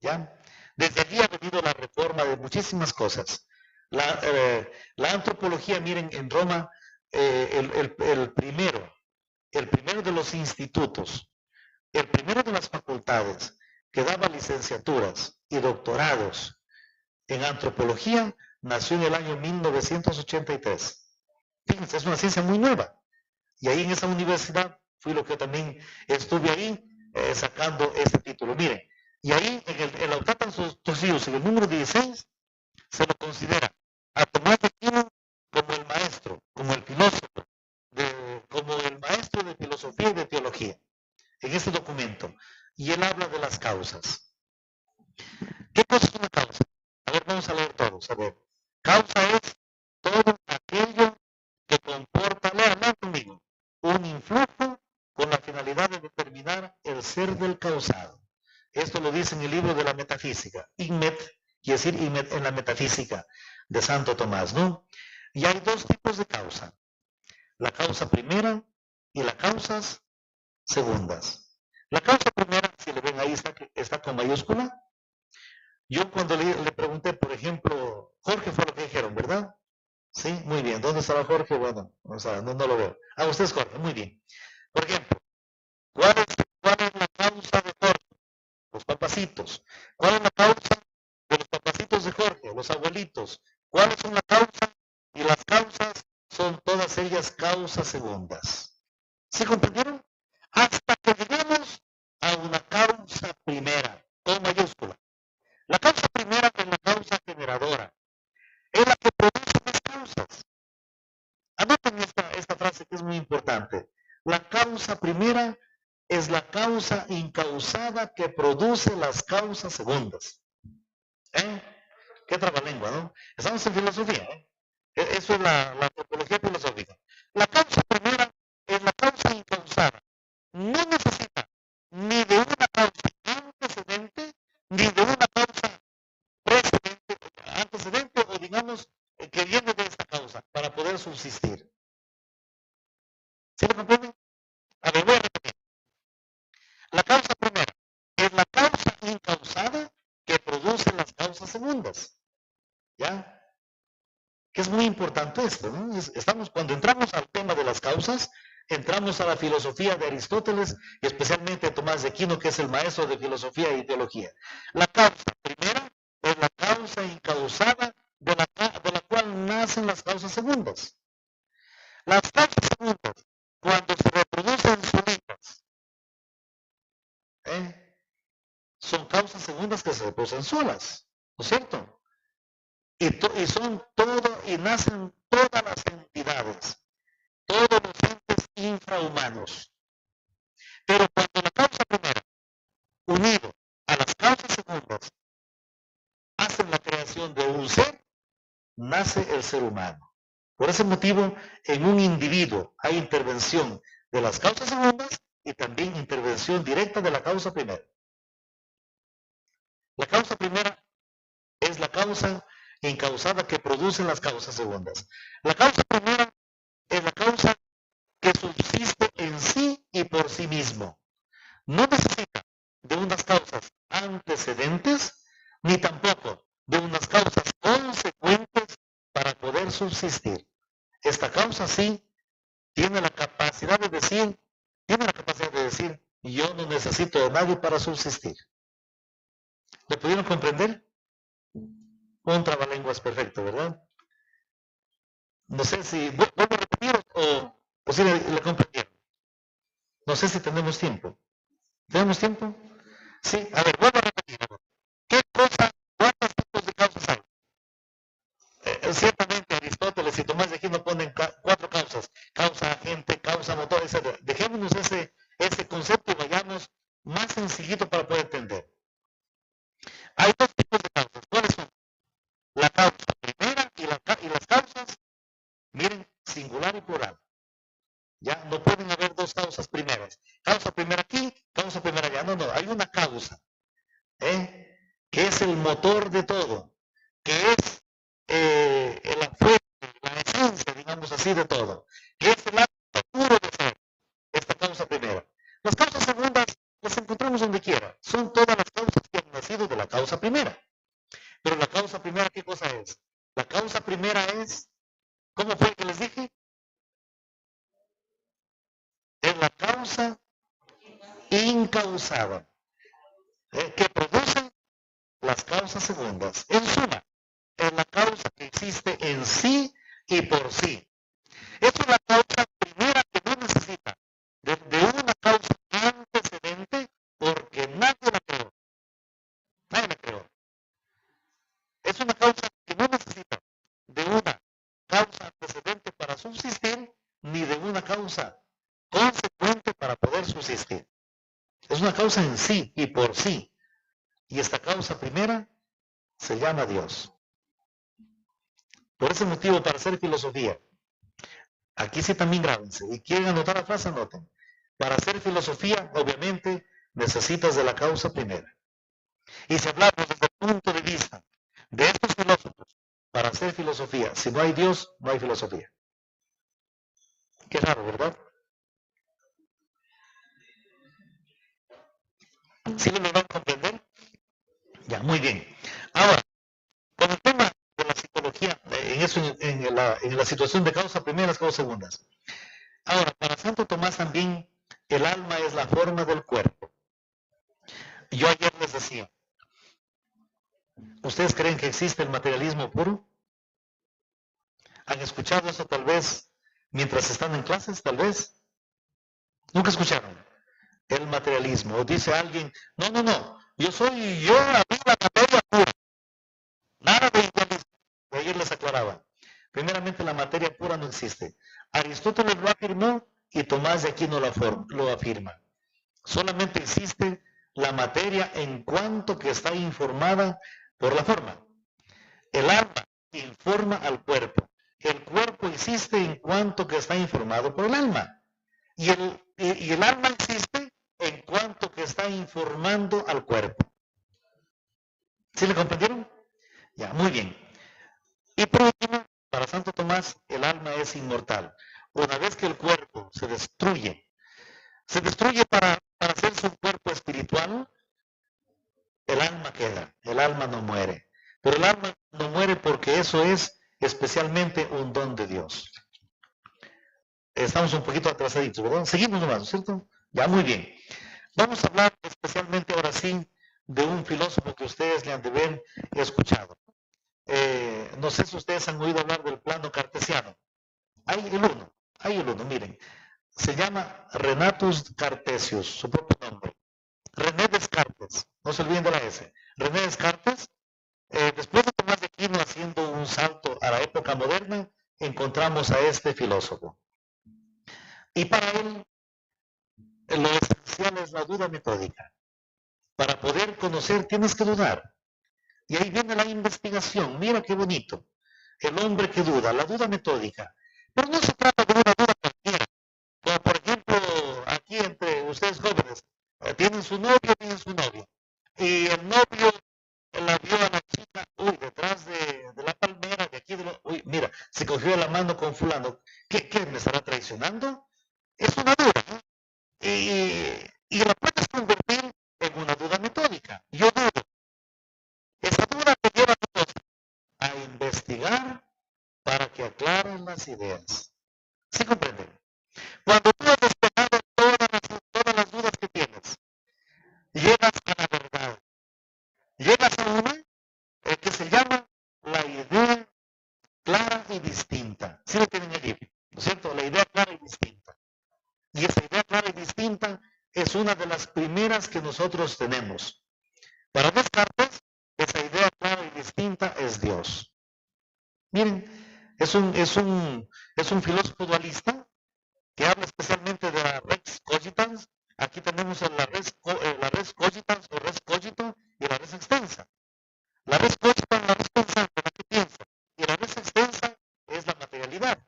¿Ya? Desde allí ha venido la reforma de muchísimas cosas. La antropología, miren, en Roma, el primero de los institutos, el primero de las facultades que daba licenciaturas y doctorados en antropología, nació en el año 1983. Fíjense, es una ciencia muy nueva. Y ahí en esa universidad fui lo que también estuve ahí sacando ese título. Miren, y ahí en la Optatan Tosius, en el número 16, se lo considera a Tomás de Aquino como el maestro, como el filósofo, como el maestro de filosofía y de teología, en ese documento. Y él habla de las causas. ¿Qué cosa es una causa? A ver, vamos a leer todos. A ver, causa es todo aquello que comporta, lean conmigo, un influjo con la finalidad de determinar el ser del causado. Esto lo dice en el libro de la metafísica, Inmet, quiere decir Inmet en la metafísica de Santo Tomás, ¿no? Y hay dos tipos de causa, la causa primera y las causas segundas. La causa primera, si le ven ahí, está con mayúscula. Yo cuando le pregunté, por ejemplo, Jorge fue lo que dijeron, ¿verdad? Sí, muy bien. ¿Dónde estaba Jorge? Bueno, o sea, no lo veo. Ah, usted es Jorge, muy bien. Por ejemplo, ¿cuál es la causa de Jorge? Los papacitos. ¿Cuál es la causa de los papacitos de Jorge? Los abuelitos. ¿Cuáles son la causa? Y las causas son todas ellas causas segundas. ¿Sí comprendieron? Hasta que llegamos a una causa primera, con mayúscula. La causa primera es la causa generadora. Es la que produce las causas. Anoten esta frase que es muy importante. La causa primera es la causa incausada que produce las causas segundas. Qué trabalengua, ¿no? Estamos en filosofía, ¿eh? Eso es la topología filosófica. La causa primera es la causa incausada. No necesita ni de una causa antecedente, ni de una causa precedente, antecedente o digamos que viene de esta causa para poder subsistir. ¿Sí lo comprenden? A ver, voy a repetir. La causa primera es la causa incausada que produce las causas segundas. ¿Ya? Que es muy importante esto, ¿no? Cuando entramos al tema de las causas, entramos a la filosofía de Aristóteles y especialmente a Tomás de Aquino, que es el maestro de filosofía y teología. La causa primera es la causa incausada de la cual nacen las causas segundas. Las causas segundas, cuando se reproducen solitas, son causas segundas que se reproducen solas, ¿no es cierto? Y son y nacen todas las entidades, todos los entes infrahumanos. Pero cuando la causa primera, unido a las causas segundas, hacen la creación de un ser, nace el ser humano. Por ese motivo, en un individuo hay intervención de las causas segundas y también intervención directa de la causa primera. La causa primera es la causa incausada que producen las causas segundas. La causa primera es la causa que subsiste en sí y por sí mismo. No necesita de unas causas antecedentes, ni tampoco de unas causas consecuentes para poder subsistir. Esta causa sí tiene la capacidad de decir, yo no necesito de nadie para subsistir. ¿Lo pudieron comprender? Un trabalenguas perfecto, ¿verdad? No sé si, vuelvo a repetir o si le comprendieron. No sé si tenemos tiempo. ¿Tenemos tiempo? Sí, a ver, vuelvo a repetir. ¿Cuántos tipos de causas hay? Ciertamente Aristóteles y Tomás de Aquino ponen 4 causas. Causa agente, causa motor, etc. Dejémonos ese concepto y vayamos más sencillito para poder entender. Hay 2 tipos de causas. ¿Cuáles son? La causa primera y las causas, miren, singular y plural. Ya no pueden haber 2 causas primeras. Causa primera aquí, causa primera allá. No, hay una causa, que es el motor de todo, que es la fuente, la esencia, digamos así, de todo, que es el acto puro de ser, esta causa primera. Las causas segundas las encontramos donde quiera, son todas las causas que han nacido de la causa primera. Pero la causa primera, ¿qué cosa es? La causa primera es, ¿cómo fue que les dije? Es la causa incausada, que produce las causas segundas. En suma, es la causa que existe en sí y por sí. Es una causa primera que no necesita de una causa antecedente porque nadie la creó. Nadie la creó. Es una causa que no necesita de una causa antecedente para subsistir ni de una causa consecuente para poder subsistir. Es una causa en sí y por sí. Y esta causa primera se llama Dios. Por ese motivo, para hacer filosofía, aquí sí también grábense. Y quieren anotar la frase, anoten. Para hacer filosofía, obviamente, necesitas de la causa primera. Y si hablamos desde el punto de vista de estos filósofos, para hacer filosofía, si no hay Dios, no hay filosofía. Qué raro, ¿verdad? ¿Sí lo van a comprender? Ya, muy bien. Ahora, con el tema de la psicología, en la situación de causa primeras, causas segundas. Ahora, para Santo Tomás también, el alma es la forma del cuerpo. Yo ayer les decía, ¿ustedes creen que existe el materialismo puro? ¿Han escuchado eso tal vez mientras están en clases, tal vez? ¿Nunca escucharon? El materialismo. O dice alguien, no, yo a mí la materia pura. Nada de idealismo. Ayer les aclaraba. Primeramente, la materia pura no existe. Aristóteles lo afirmó y Tomás de Aquino lo afirma. Solamente existe la materia en cuanto que está informada por la forma. El alma informa al cuerpo. El cuerpo existe en cuanto que está informado por el alma. Y el alma existe en cuanto que está informando al cuerpo. ¿Sí le comprendieron? Ya, muy bien. Y por último, para Santo Tomás, el alma es inmortal. Una vez que el cuerpo se destruye para hacer su cuerpo espiritual, el alma queda, el alma no muere. Pero el alma no muere porque eso es especialmente un don de Dios. Estamos un poquito atrasaditos, ¿verdad? Seguimos nomás, ¿no es cierto? Ya, muy bien. Vamos a hablar especialmente ahora sí de un filósofo que ustedes le han de haber escuchado. No sé si ustedes han oído hablar del plano cartesiano. Hay el uno, miren. Se llama Renatus Cartesius, su propio nombre. René Descartes, no se olviden de la S. René Descartes, después de Tomás de Aquino haciendo un salto a la época moderna, encontramos a este filósofo. Y para él, lo esencial es la duda metódica. Para poder conocer tienes que dudar. Y ahí viene la investigación. Mira qué bonito. El hombre que duda, la duda metódica. Pero no se trata de una duda cualquiera. Como por ejemplo, aquí entre ustedes jóvenes, tienen su novio. Y el novio la vio a la chica, detrás de la palmera, de aquí, mira, se cogió de la mano con fulano. ¿Qué me estará traicionando? Es una duda, ¿no? Y la puedes convertir en una duda metódica. Yo dudo. Esa duda te lleva a investigar para que aclaren las ideas. ¿Sí comprenden? Cuando tú has despejado todas las dudas que tienes, llegas a la verdad. Llegas a una que se llama la idea clara y distinta. ¿Sí lo tienen allí? ¿No es cierto? La idea clara y distinta. Y esa idea clara y distinta es una de las primeras que nosotros tenemos. Para Descartes, esa idea clara y distinta es Dios. Miren, es un filósofo dualista que habla especialmente de la res cogitans. Aquí tenemos la res cogitans o res cogito y la res extensa. La res cogitans, la res pensante, la que piensa, y la res extensa es la materialidad.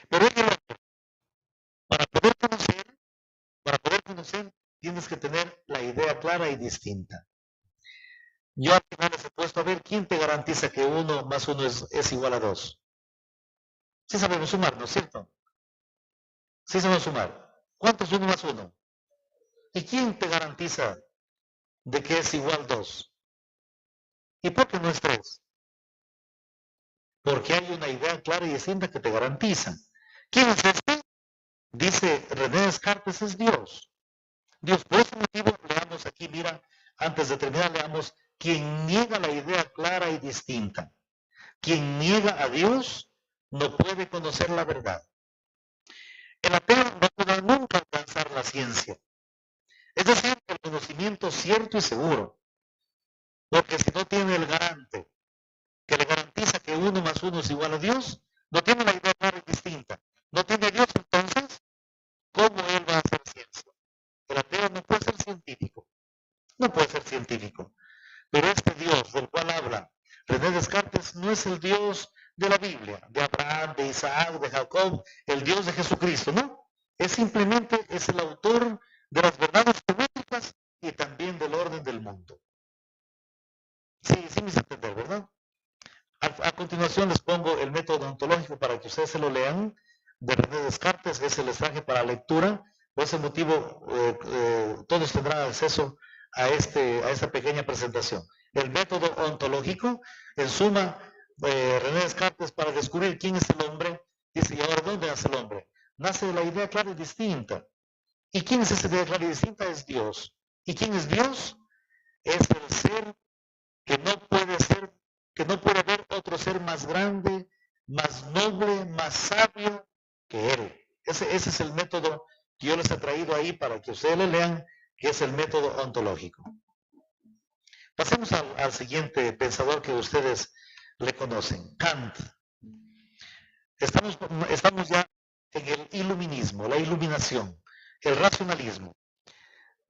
Pero para poder conocer, tienes que tener la idea clara y distinta. Yo al final les he puesto a ver quién te garantiza que 1 más 1 es igual a 2. Sí sabemos sumar, ¿no es cierto? Sí sabemos sumar. ¿Cuánto es 1 más 1? ¿Y quién te garantiza de que es igual 2? ¿Y por qué no es 3? Porque hay una idea clara y distinta que te garantiza. ¿Quién es este? Dice René Descartes, es Dios. Dios, por ese motivo, leamos aquí, mira, antes de terminar, leamos, quien niega la idea clara y distinta. Quien niega a Dios no puede conocer la verdad. El ateo no podrá nunca alcanzar la ciencia. Es decir, el conocimiento cierto y seguro. Porque si no tiene el garante que le garantiza que 1 más 1 es igual a Dios, no tiene la idea clara y distinta. No tiene a Dios, entonces, ¿cómo él va a hacer ciencia? El ateo no puede ser científico. No puede ser científico. Pero este Dios del cual habla René Descartes no es el Dios de la Biblia, de Abraham, de Isaac, de Jacob, el Dios de Jesucristo, ¿no? Es el autor de las verdades geométricas y también del orden del mundo. Sí me hice entender, ¿verdad? A continuación les pongo el método ontológico para que ustedes se lo lean, de René Descartes, ese les traje para lectura. Por ese motivo, todos tendrán acceso a esta pequeña presentación. El método ontológico, en suma, René Descartes, para descubrir quién es el hombre, dice, ¿y ahora dónde nace el hombre? Nace de la idea clara y distinta. ¿Y quién es esa idea clara y distinta? Es Dios. ¿Y quién es Dios? Es el ser que no puede haber otro ser más grande, más noble, más sabio que él. Ese es el método que yo les he traído ahí para que ustedes lo lean, que es el método ontológico. Pasemos al siguiente pensador que ustedes le conocen, Kant. Estamos ya en el iluminismo, la iluminación, el racionalismo.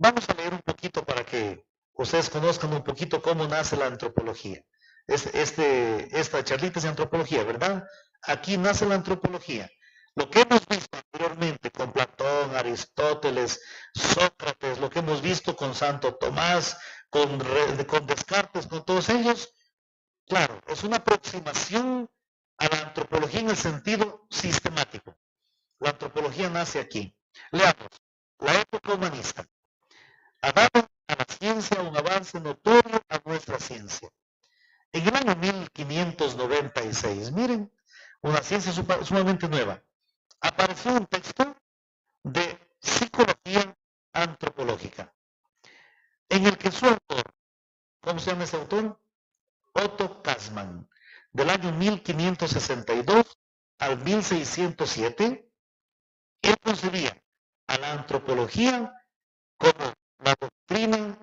Vamos a leer un poquito para que ustedes conozcan un poquito cómo nace la antropología. Esta charlita es de antropología, ¿verdad? Aquí nace la antropología. Lo que hemos visto anteriormente con Platón, Aristóteles, Sócrates, lo que hemos visto con Santo Tomás, con Descartes, con todos ellos, claro, es una aproximación a la antropología en el sentido sistemático. La antropología nace aquí. Leamos, la época humanista ha dado a la ciencia un avance notorio a nuestra ciencia. En el año 1596, miren, una ciencia sumamente nueva, apareció un texto de psicología antropológica, en el que su autor, ¿cómo se llama ese autor? Otto Kasman, del año 1562 al 1607, él concebía a la antropología como la doctrina,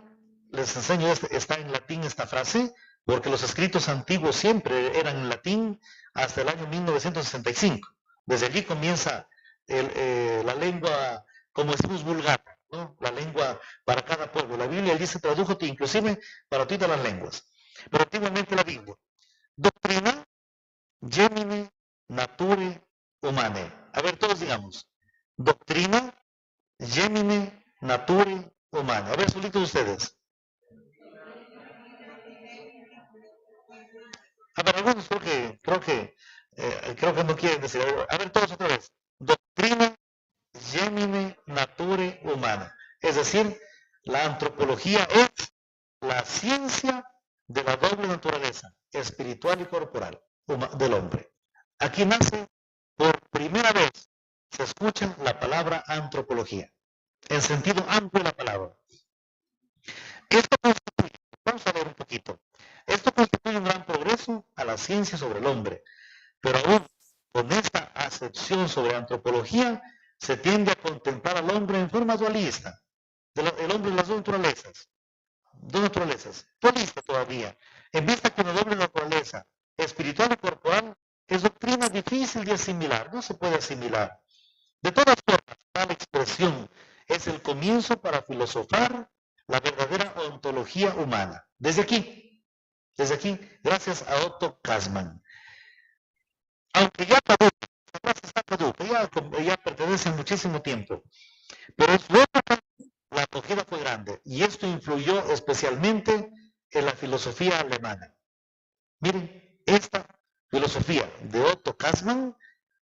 les enseño, está en latín esta frase, porque los escritos antiguos siempre eran en latín hasta el año 1965. Desde allí comienza la lengua, como decimos, vulgar, ¿no? La lengua para cada pueblo. La Biblia allí se tradujo inclusive para todas las lenguas. Pero antiguamente la Biblia. Doctrina, gemine, nature, humane. A ver, todos digamos. Doctrina, gemine, nature, humane. A ver, solitos ustedes. A ver, algunos creo que no quieren decir. A ver, todos otra vez. Doctrina, gemine, nature, humana. Es decir, la antropología es la ciencia de la doble naturaleza, espiritual y corporal, del hombre. Aquí nace, por primera vez, se escucha la palabra antropología, en sentido amplio de la palabra. Esto constituye, vamos a ver un poquito, esto constituye un gran progreso a la ciencia sobre el hombre, pero aún con esta acepción sobre antropología se tiende a contemplar al hombre en forma dualista, el hombre y las dos naturalezas, dualista todavía, en vista que una doble naturaleza, espiritual y corporal, es doctrina difícil de asimilar, no se puede asimilar. De todas formas, tal expresión es el comienzo para filosofar la verdadera ontología humana. Desde aquí, gracias a Otto Kasman. Aunque ya caduca, la frase está caduca, ya pertenece a muchísimo tiempo, pero en su época la acogida fue grande y esto influyó especialmente en la filosofía alemana. Miren, esta filosofía de Otto Kasman,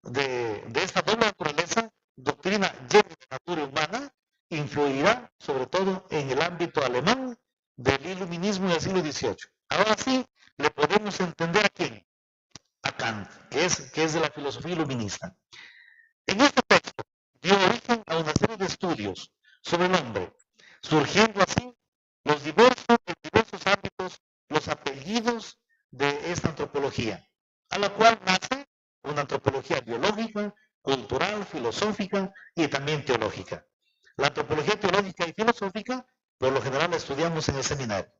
de esta doble naturaleza, doctrina llena de natura humana, influirá sobre todo en el ámbito alemán del iluminismo del siglo XVIII. Ahora sí, le podemos entender a quién, a Kant, que es de la filosofía iluminista. En este texto dio origen a una serie de estudios sobre el hombre, surgiendo así en diversos ámbitos los apellidos de esta antropología, a la cual nace una antropología biológica, cultural, filosófica y también teológica. La antropología teológica y filosófica, por lo general, la estudiamos en el seminario.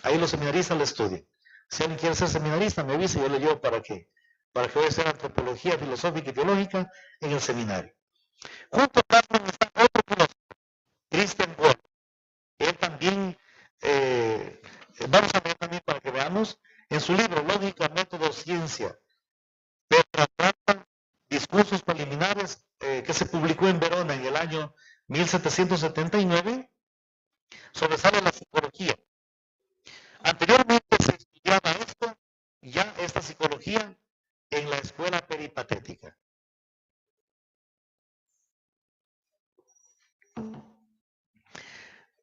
Ahí los seminaristas la estudian. Si alguien quiere ser seminarista, me avisa y yo le llevo para que vaya a hacer antropología filosófica y teológica en el seminario. Junto a Carlos está otro filósofo, Christian Wolff. Él también, vamos a ver también para que veamos, en su libro Lógica, Método, Ciencia, trata discursos preliminares que se publicó en Verona en el año 1779, sobresale la psicología. Anteriormente se estudiaba esta psicología en la escuela peripatética.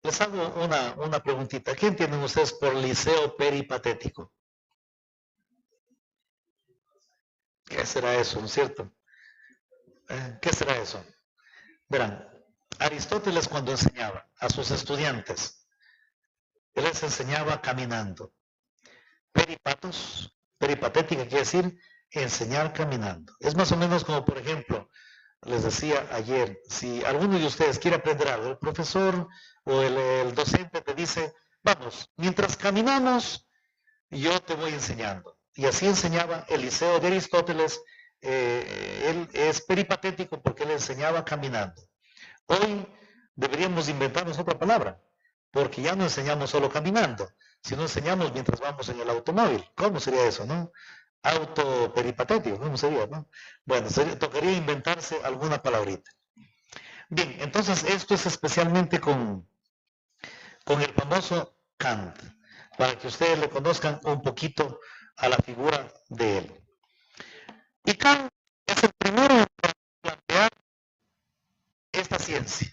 Les hago una preguntita. ¿Qué entienden ustedes por liceo peripatético? ¿Qué será eso, no es cierto? ¿Qué será eso? Verán, Aristóteles cuando enseñaba a sus estudiantes, él les enseñaba caminando. Peripatética quiere decir enseñar caminando. Es más o menos como, por ejemplo, les decía ayer, si alguno de ustedes quiere aprender algo, el profesor o el docente te dice, vamos, mientras caminamos, yo te voy enseñando. Y así enseñaba el liceo de Aristóteles. Él es peripatético porque él enseñaba caminando. Hoy deberíamos inventarnos otra palabra, porque ya no enseñamos solo caminando, sino enseñamos mientras vamos en el automóvil. ¿Cómo sería eso, no? Autoperipatético, ¿cómo sería, no? Bueno, tocaría inventarse alguna palabrita. Bien, entonces esto es especialmente con el famoso Kant, para que ustedes le conozcan un poquito a la figura de él. Y Kant es el primero en plantear esta ciencia.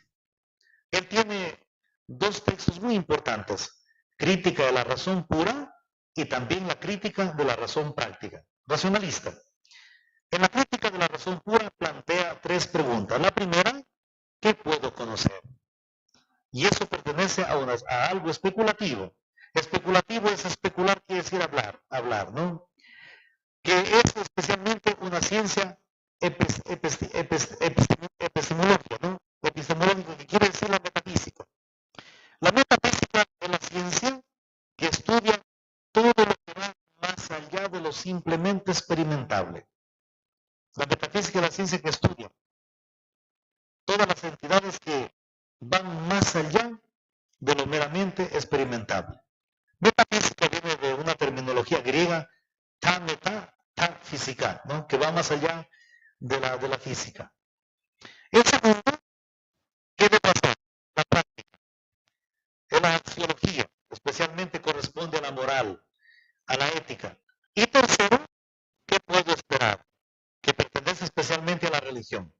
Él tiene dos textos muy importantes, Crítica de la razón pura y también la Crítica de la razón práctica, racionalista. En la Crítica de la razón pura plantea tres preguntas. La primera, ¿qué puedo conocer? Y eso pertenece a algo especulativo. Especulativo es especular, quiere decir hablar, ¿no? Que es especialmente una ciencia epistemológica, ¿no? Epistemológica, que quiere decir la metafísica. La metafísica es la ciencia que estudia todo lo que va más allá de lo simplemente experimentable. La metafísica es la ciencia que estudia todas las entidades que van más allá de lo meramente experimentable. Metafísica viene de una terminología griega, ta meta, ta física, ¿no? Que va más allá de la física. El segundo, ¿qué debe hacer? La práctica. Es la axiología, especialmente corresponde a la moral, a la ética. Y tercero, ¿qué puedo esperar? Que pertenece especialmente a la religión.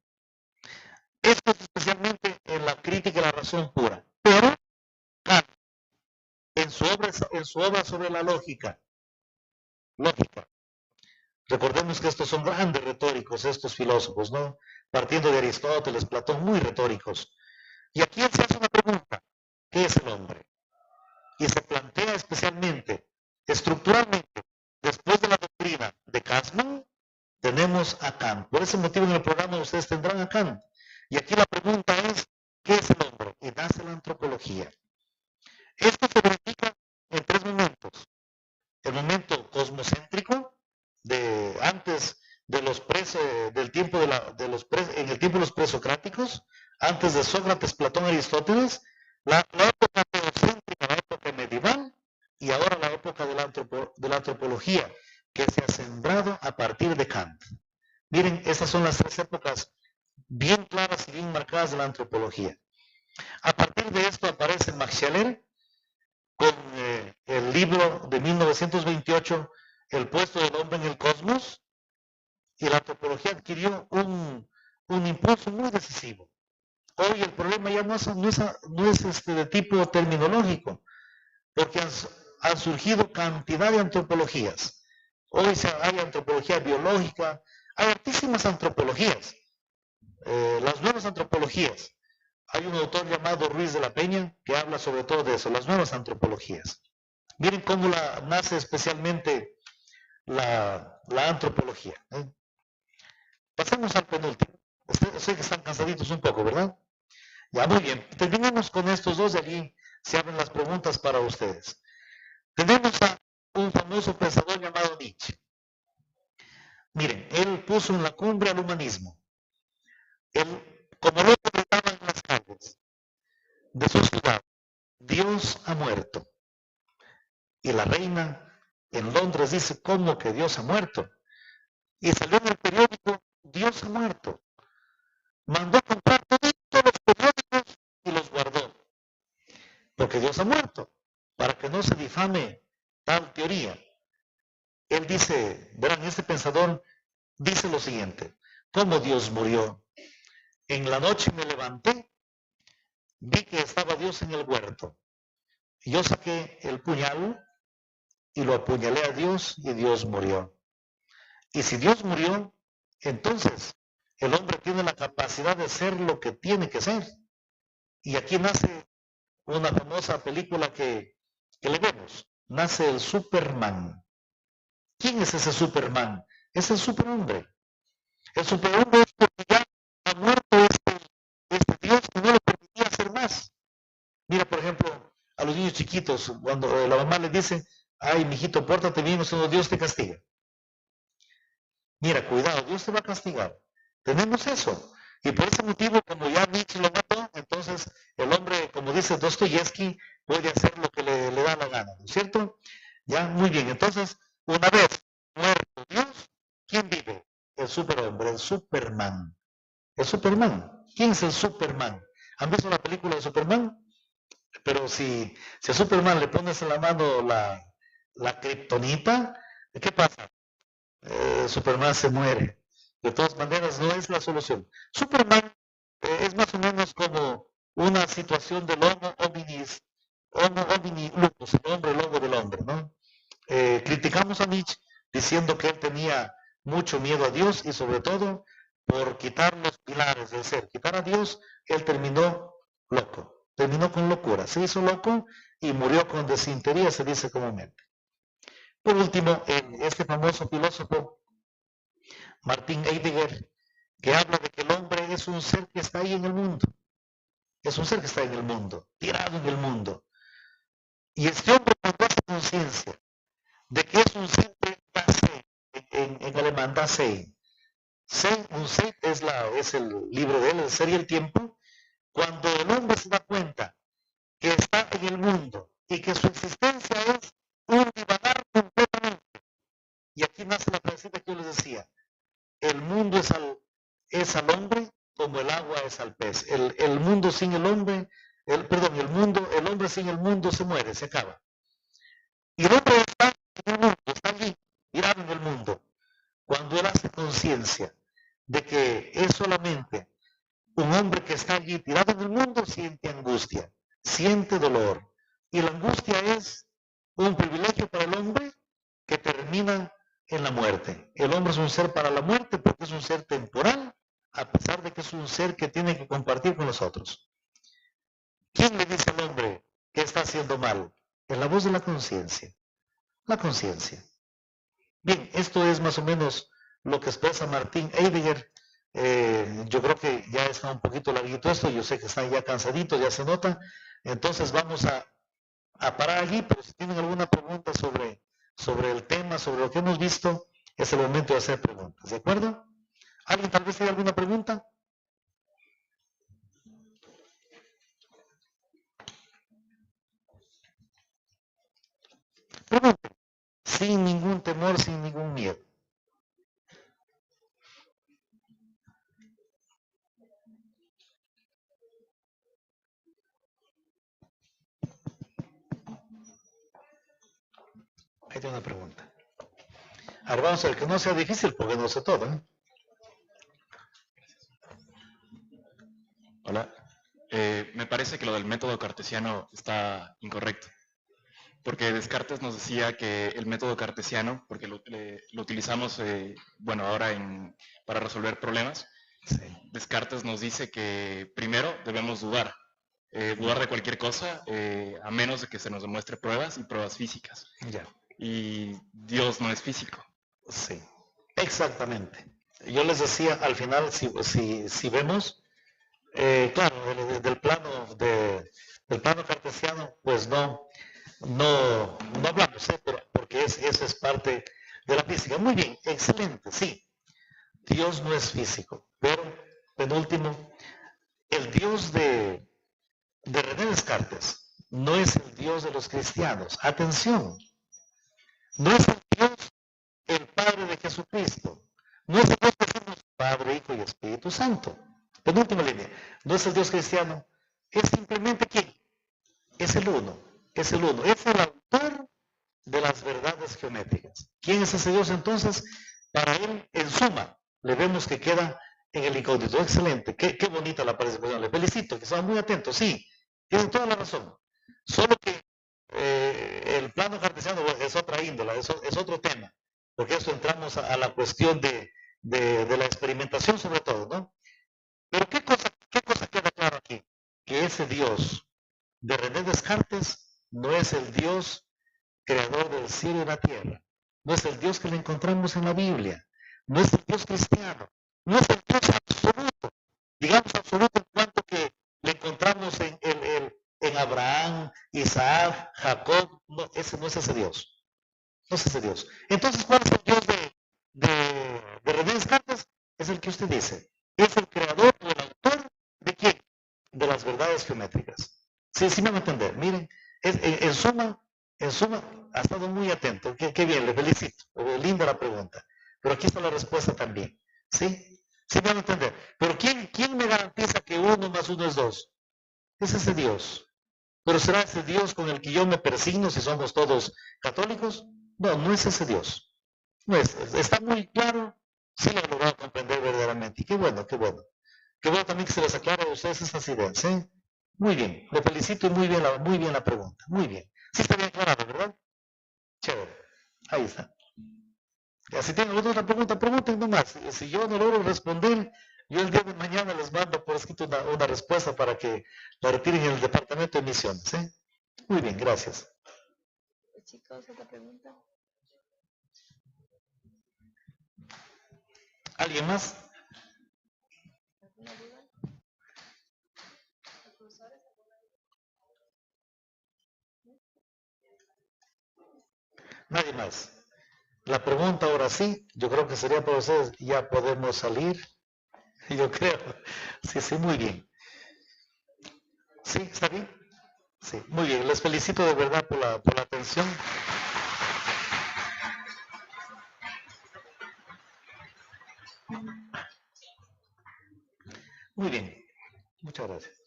Esto es especialmente en la crítica de la razón pura. Pero Kant, en su obra sobre la lógica, recordemos que estos son grandes retóricos, estos filósofos, ¿no? Partiendo de Aristóteles, Platón, muy retóricos. Y aquí él se hace una pregunta, ¿qué es el hombre? Y se plantea especialmente, estructuralmente, después de la doctrina de Kasman, tenemos a Kant. Por ese motivo en el programa ustedes tendrán a Kant. Y aquí la pregunta es, ¿qué es el hombre? Y nace la antropología. Esto se verifica en tres momentos. El momento cosmocéntrico, de antes de los del tiempo en el tiempo de los presocráticos, antes de Sócrates, Platón, Aristóteles, la época teocéntrica, la época medieval, y ahora la época de la antropología, que se ha sembrado a partir de Kant. Miren, esas son las tres épocas bien claras y bien marcadas de la antropología. A partir de esto aparece Max Scheler con el libro de 1928, El puesto del hombre en el cosmos, y la antropología adquirió un impulso muy decisivo. Hoy el problema ya no es de tipo terminológico, porque han surgido cantidad de antropologías. Hoy hay antropología biológica, hay altísimas antropologías, las nuevas antropologías. Hay un autor llamado Ruiz de la Peña que habla sobre todo de eso, las nuevas antropologías. Miren cómo nace especialmente la antropología. Pasemos al penúltimo. Sé que están cansaditos un poco, ¿verdad? Ya, muy bien. Terminemos con estos dos y allí se abren las preguntas para ustedes. Tenemos a un famoso pensador llamado Nietzsche. Miren, él puso en la cumbre al humanismo. Él, como lo gritaba en las calles de su ciudad, Dios ha muerto. Y la reina en Londres dice, ¿cómo que Dios ha muerto? Y salió en el periódico, Dios ha muerto. Mandó a comprar todos los periódicos y los guardó. Porque Dios ha muerto, para que no se difame tal teoría. Él dice, verán, este pensador dice lo siguiente, ¿cómo Dios murió? En la noche me levanté, vi que estaba Dios en el huerto. Y yo saqué el puñal y lo apuñalé a Dios y Dios murió. Y si Dios murió, entonces el hombre tiene la capacidad de ser lo que tiene que ser. Y aquí nace una famosa película que le vemos. Nace el Superman. ¿Quién es ese Superman? Es el superhombre. El superhombre es porque ya ha muerto este Dios que no le permitía hacer más. Mira, por ejemplo, a los niños chiquitos, cuando la mamá les dice, ay, mijito, pórtate bien, o si no, Dios te castiga. Mira, cuidado, Dios te va a castigar. Tenemos eso. Y por ese motivo, como ya Nietzsche lo mató, Entonces, el hombre, como dice Dostoyevsky, puede hacer lo que le da la gana, ¿no es cierto? Ya, muy bien. Entonces, una vez muerto Dios, ¿quién vive? El superhombre, el Superman. El Superman. ¿Quién es el Superman? ¿Han visto la película de Superman? Pero si a Superman le pones en la mano la kriptonita, ¿qué pasa? Superman se muere. De todas maneras, no es la solución. Superman es más o menos como una situación del homo homini lupus, el hombre lobo del hombre, ¿no? Criticamos a Nietzsche diciendo que él tenía mucho miedo a Dios y sobre todo por quitar los pilares del ser. Quitar a Dios, él terminó loco, terminó con locura, se hizo loco y murió con desintería, se dice comúnmente. Por último, este famoso filósofo Martin Heidegger, que habla de que el hombre es un ser que está ahí en el mundo, es un ser que está en el mundo, tirado en el mundo. Y este hombre cuando hace conciencia de que es un ser que Dasein, en alemán Dasein, un Sein es el libro de él, el ser y el tiempo, cuando el hombre se da cuenta que está en el mundo y que su existencia es un divagar completamente. Y aquí nace la frasecita que yo les decía, el mundo es al hombre como el agua es al pez. El mundo sin el hombre, el hombre sin el mundo se muere, se acaba. Y el hombre está en el mundo, está allí, mirando en el mundo. Cuando él hace conciencia de que es solamente un hombre que está allí tirado en el mundo, siente angustia, siente dolor. Y la angustia es un privilegio para el hombre que termina en la muerte. El hombre es un ser para la muerte porque es un ser temporal, a pesar de que es un ser que tiene que compartir con los otros. ¿Quién le dice al hombre que está haciendo mal? Es la voz de la conciencia. La conciencia. Bien, esto es más o menos lo que expresa Martin Heidegger. Yo creo que ya está un poquito larguito esto, yo sé que están ya cansaditos, ya se nota. Entonces vamos a parar allí, pero si tienen alguna pregunta sobre el tema, sobre lo que hemos visto, es el momento de hacer preguntas, ¿de acuerdo? ¿Alguien tal vez tiene alguna pregunta? Pregunten, sin ningún temor, sin ningún miedo. Ahí tiene una pregunta. Ahora vamos a ver que no sea difícil porque no sé todo, ¿eh? Hola. Me parece que lo del método cartesiano está incorrecto, porque Descartes nos decía que el método cartesiano, porque lo utilizamos, bueno, ahora para resolver problemas, Sí. Descartes nos dice que primero debemos dudar de cualquier cosa, a menos de que se nos demuestre pruebas y pruebas físicas. Ya. Y Dios no es físico. Sí, exactamente. Yo les decía, al final, si vemos, claro, del plano cartesiano, pues no hablamos, pero porque eso es parte de la física. Muy bien, excelente, sí. Dios no es físico, pero, penúltimo, el Dios de René Descartes no es el Dios de los cristianos. Atención, no es el Dios, el Padre de Jesucristo. No es el Dios que decimos Padre, Hijo y Espíritu Santo. Penúltima línea. No es el Dios cristiano. Es simplemente ¿quién? Es el uno. Es el uno. Es el autor de las verdades geométricas. ¿Quién es ese Dios entonces? Para él, en suma, le vemos que queda en el incógnito. Excelente. Qué bonita la participación. Le felicito, que estaban muy atentos. Sí, tienen toda la razón. Solo que el plano cartesiano es otra índola, es otro tema. Porque eso entramos a la cuestión de la experimentación sobre todo, ¿no? Pero ¿qué cosa queda claro aquí? Que ese Dios de René Descartes no es el Dios creador del cielo y la tierra. No es el Dios que le encontramos en la Biblia. No es el Dios cristiano. No es el Dios absoluto. Digamos absoluto en cuanto que le encontramos en Abraham, Isaac, Jacob. No, ese no es ese Dios. No es ese Dios. Entonces, ¿cuál es el Dios de René Descartes? Es el que usted dice. Es el creador o el autor de quién? de las verdades geométricas. Sí, sí me va a entender. Miren, en suma, ha estado muy atento. Qué bien, le felicito. Linda la pregunta. Pero aquí está la respuesta también. ¿Sí? Sí me van a entender. Pero ¿quién me garantiza que 1 más 1 es 2? Es ese Dios. ¿Pero será ese Dios con el que yo me persigno si somos todos católicos? No, no es ese Dios. No es. Está muy claro. Sí lo he logrado comprender verdaderamente. Y qué bueno, qué bueno. Qué bueno también que se les aclare a ustedes esas ideas, ¿eh? Muy bien, le felicito y muy bien la pregunta, muy bien. Sí está bien aclarado, ¿verdad? Chévere, ahí está. Ya, si tienen alguna otra pregunta, pregunten nomás. Si yo no logro responder, yo el día de mañana les mando por escrito una respuesta para que la retiren en el departamento de misiones, ¿eh? Muy bien, gracias. Chicos, otra pregunta. ¿Alguien más? ¿Alguna duda? ¿Profesores? Nadie más. La pregunta ahora sí, yo creo que sería para ustedes, ya podemos salir. Yo creo. Sí, sí, muy bien. ¿Sí? ¿Está bien? Sí, muy bien. Les felicito de verdad por la atención. Muy bien. Muchas gracias.